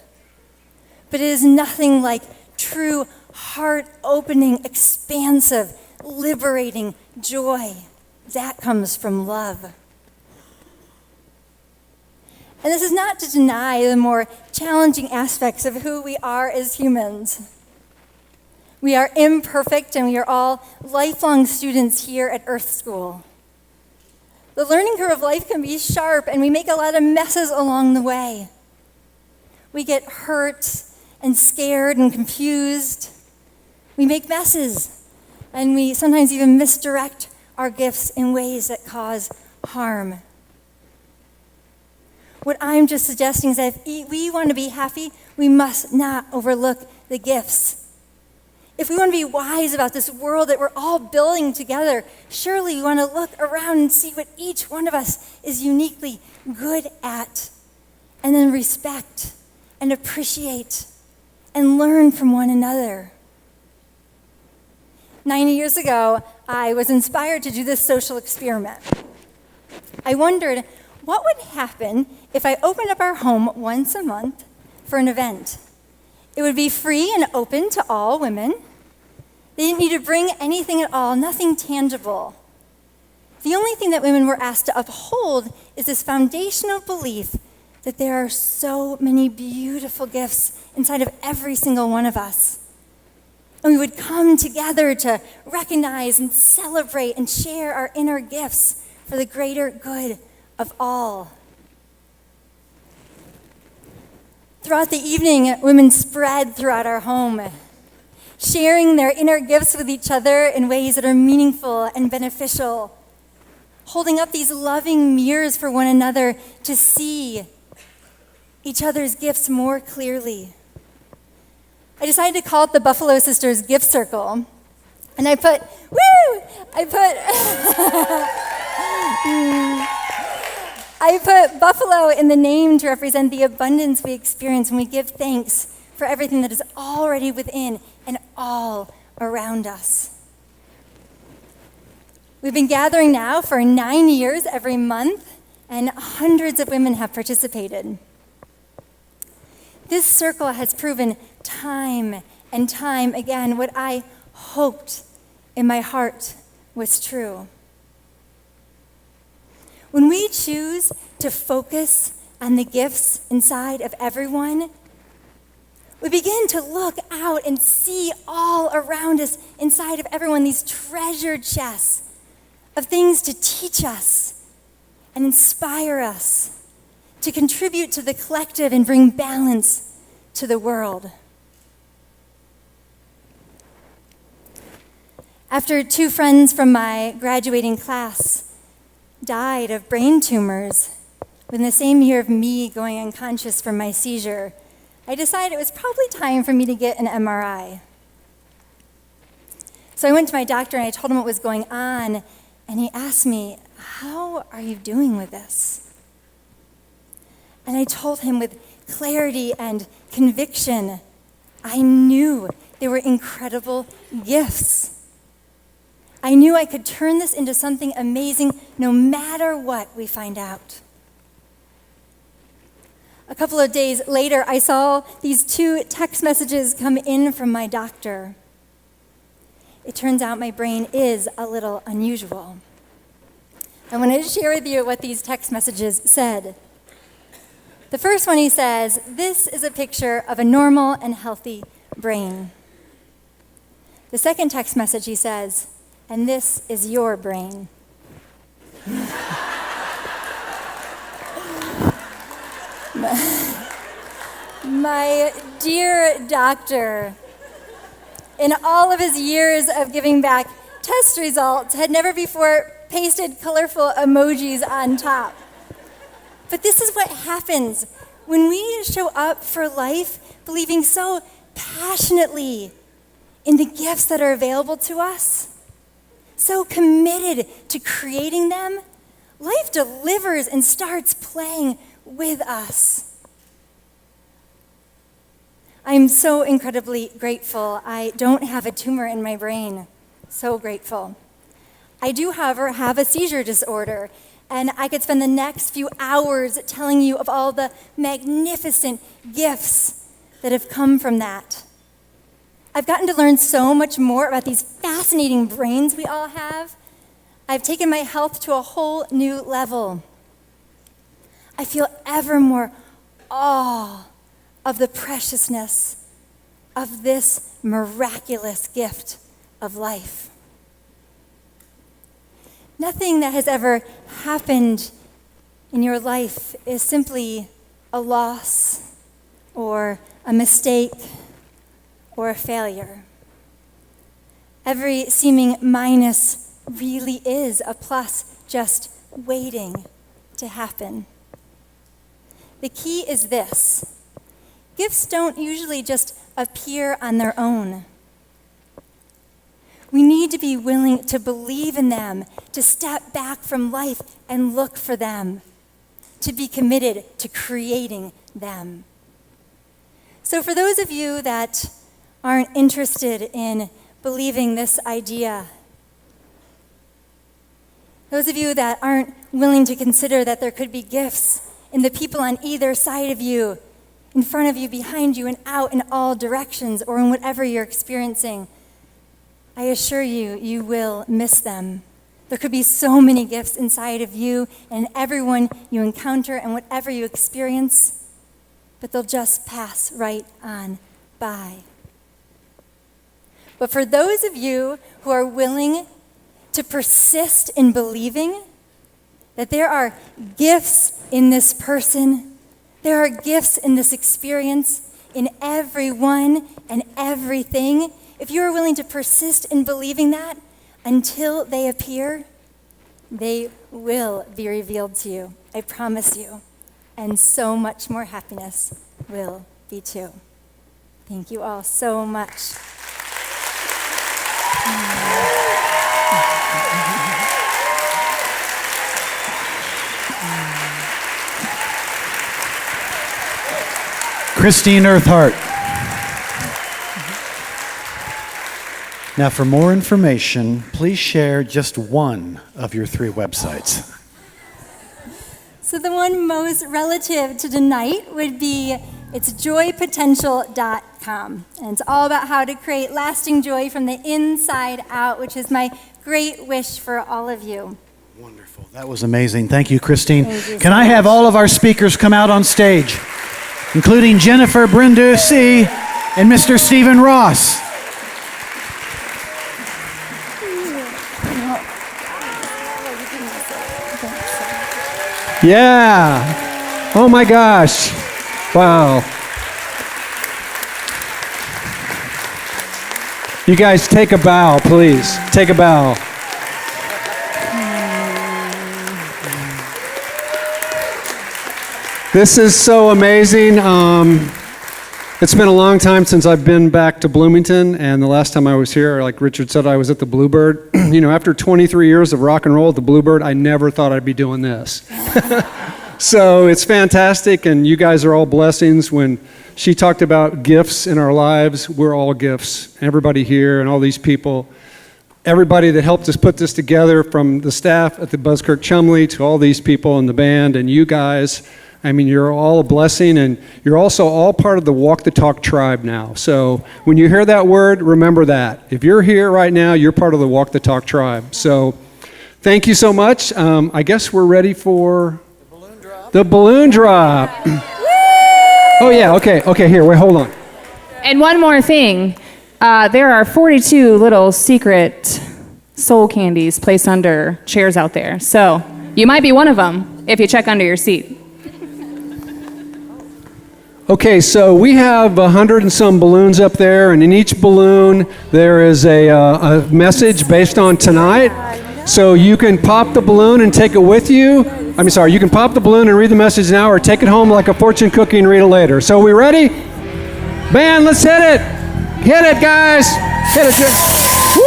But it is nothing like true, heart-opening, expansive, liberating joy. That comes from love. And this is not to deny the more challenging aspects of who we are as humans. We are imperfect, and we are all lifelong students here at Earth School. The learning curve of life can be sharp, and we make a lot of messes along the way. We get hurt and scared and confused. We make messes, and we sometimes even misdirect our gifts in ways that cause harm. What I'm just suggesting is that if we want to be happy, we must not overlook the gifts. If we want to be wise about this world that we're all building together, surely we want to look around and see what each one of us is uniquely good at, and then respect and appreciate and learn from one another. 9 years ago, I was inspired to do this social experiment. I wondered, what would happen if I opened up our home once a month for an event? It would be free and open to all women. They didn't need to bring anything at all, nothing tangible. The only thing that women were asked to uphold is this foundational belief that there are so many beautiful gifts inside of every single one of us. And we would come together to recognize and celebrate and share our inner gifts for the greater good of all. Throughout the evening, women spread throughout our home, sharing their inner gifts with each other in ways that are meaningful and beneficial, holding up these loving mirrors for one another to see each other's gifts more clearly. I decided to call it the Buffalo Sisters Gift Circle, and I put buffalo in the name to represent the abundance we experience when we give thanks for everything that is already within and all around us. We've been gathering now for 9 years every month, and hundreds of women have participated. This circle has proven time and time again what I hoped in my heart was true. When we choose to focus on the gifts inside of everyone, we begin to look out and see all around us, inside of everyone, these treasure chests of things to teach us and inspire us, to contribute to the collective and bring balance to the world. After 2 friends from my graduating class died of brain tumors within the same year of me going unconscious from my seizure, I decided it was probably time for me to get an MRI. So I went to my doctor and I told him what was going on, and he asked me, "How are you doing with this?" And I told him with clarity and conviction, I knew they were incredible gifts. I knew I could turn this into something amazing no matter what we find out. A couple of days later, I saw these 2 text messages come in from my doctor. It turns out my brain is a little unusual. I want to share with you what these text messages said. The first one, he says, "This is a picture of a normal and healthy brain." The second text message, he says, "And this is your brain." My dear doctor, in all of his years of giving back test results, had never before pasted colorful emojis on top. But this is what happens when we show up for life believing so passionately in the gifts that are available to us, so committed to creating them. Life delivers and starts playing with us. I'm so incredibly grateful I don't have a tumor in my brain. So grateful. I do, however, have a seizure disorder, and I could spend the next few hours telling you of all the magnificent gifts that have come from that. I've gotten to learn so much more about these fascinating brains we all have. I've taken my health to a whole new level. I feel ever more awe of the preciousness of this miraculous gift of life. Nothing that has ever happened in your life is simply a loss or a mistake or a failure. Every seeming minus really is a plus just waiting to happen. The key is this: gifts don't usually just appear on their own. We need to be willing to believe in them, to step back from life and look for them, to be committed to creating them. So for those of you that aren't interested in believing this idea, those of you that aren't willing to consider that there could be gifts in the people on either side of you, in front of you, behind you, and out in all directions, or in whatever you're experiencing, I assure you, you will miss them. There could be so many gifts inside of you and everyone you encounter and whatever you experience, but they'll just pass right on by. But for those of you who are willing to persist in believing that there are gifts in this person, there are gifts in this experience, in everyone and everything, if you are willing to persist in believing that until they appear, they will be revealed to you. I promise you. And so much more happiness will be too. Thank you all so much. Christine Earthart. Now, for more information, please share just one of your 3 websites. So the one most relative to tonight would be it's joypotential.com. And it's all about how to create lasting joy from the inside out, which is my great wish for all of you. Wonderful. That was amazing. Thank you, Christine. Can I have all of our speakers come out on stage, including Jennifer Brindisi and Mr. Stephen Ross? Yeah. Oh my gosh. Wow. You guys take a bow, please. Take a bow. This is so amazing. It's been a long time since I've been back to Bloomington, and the last time I was here, like Richard said, I was at the Bluebird. You know, after 23 years of rock and roll at the Bluebird, I never thought I'd be doing this. So it's fantastic, and you guys are all blessings. When she talked about gifts in our lives, we're all gifts. Everybody here and all these people, everybody that helped us put this together, from the staff at the Buskirk Chumley to all these people in the band and you guys. I mean, you're all a blessing, and you're also all part of the Walk the Talk tribe now. So when you hear that word, remember that. If you're here right now, you're part of the Walk the Talk tribe. So thank you so much. I guess we're ready for the balloon drop. Oh, yeah, okay, here, wait, hold on. And one more thing. There are 42 little secret soul candies placed under chairs out there. So you might be one of them if you check under your seat. Okay, so we have 100 and some balloons up there, and in each balloon there is a message based on tonight. So you can pop the balloon and take it with you. You can pop the balloon and read the message now, or take it home like a fortune cookie and read it later. So are we ready? Band, let's hit it. Hit it, guys. Hit it. Woo!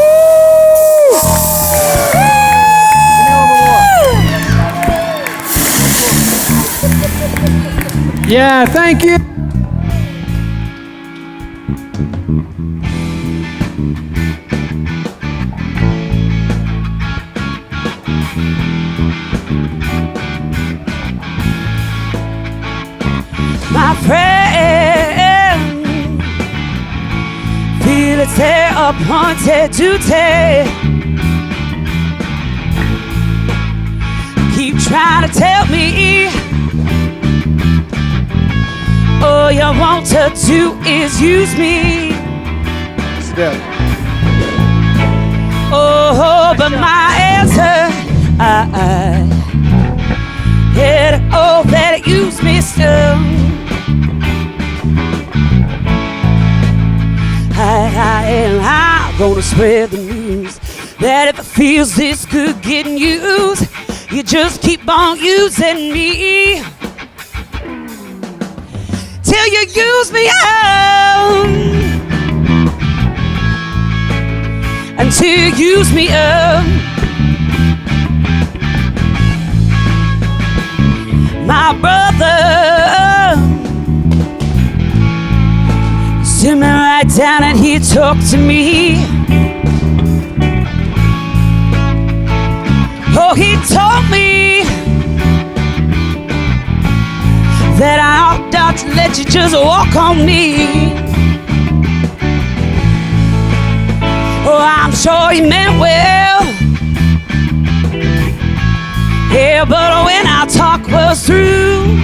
Yeah, thank you. My friend, feel it tear upon tear to tear. Keep trying to tell me all you want to do is use me. Oh, but my answer, oh, better use me still. I'm gonna spread the news that if it feels this good getting used, you just keep on using me till you use me up, until you use me up. My brother sit me right down and he talked to me. Oh, he told me that I ought not to let you just walk on me. Oh, I'm sure he meant well. Yeah, but when our talk was through,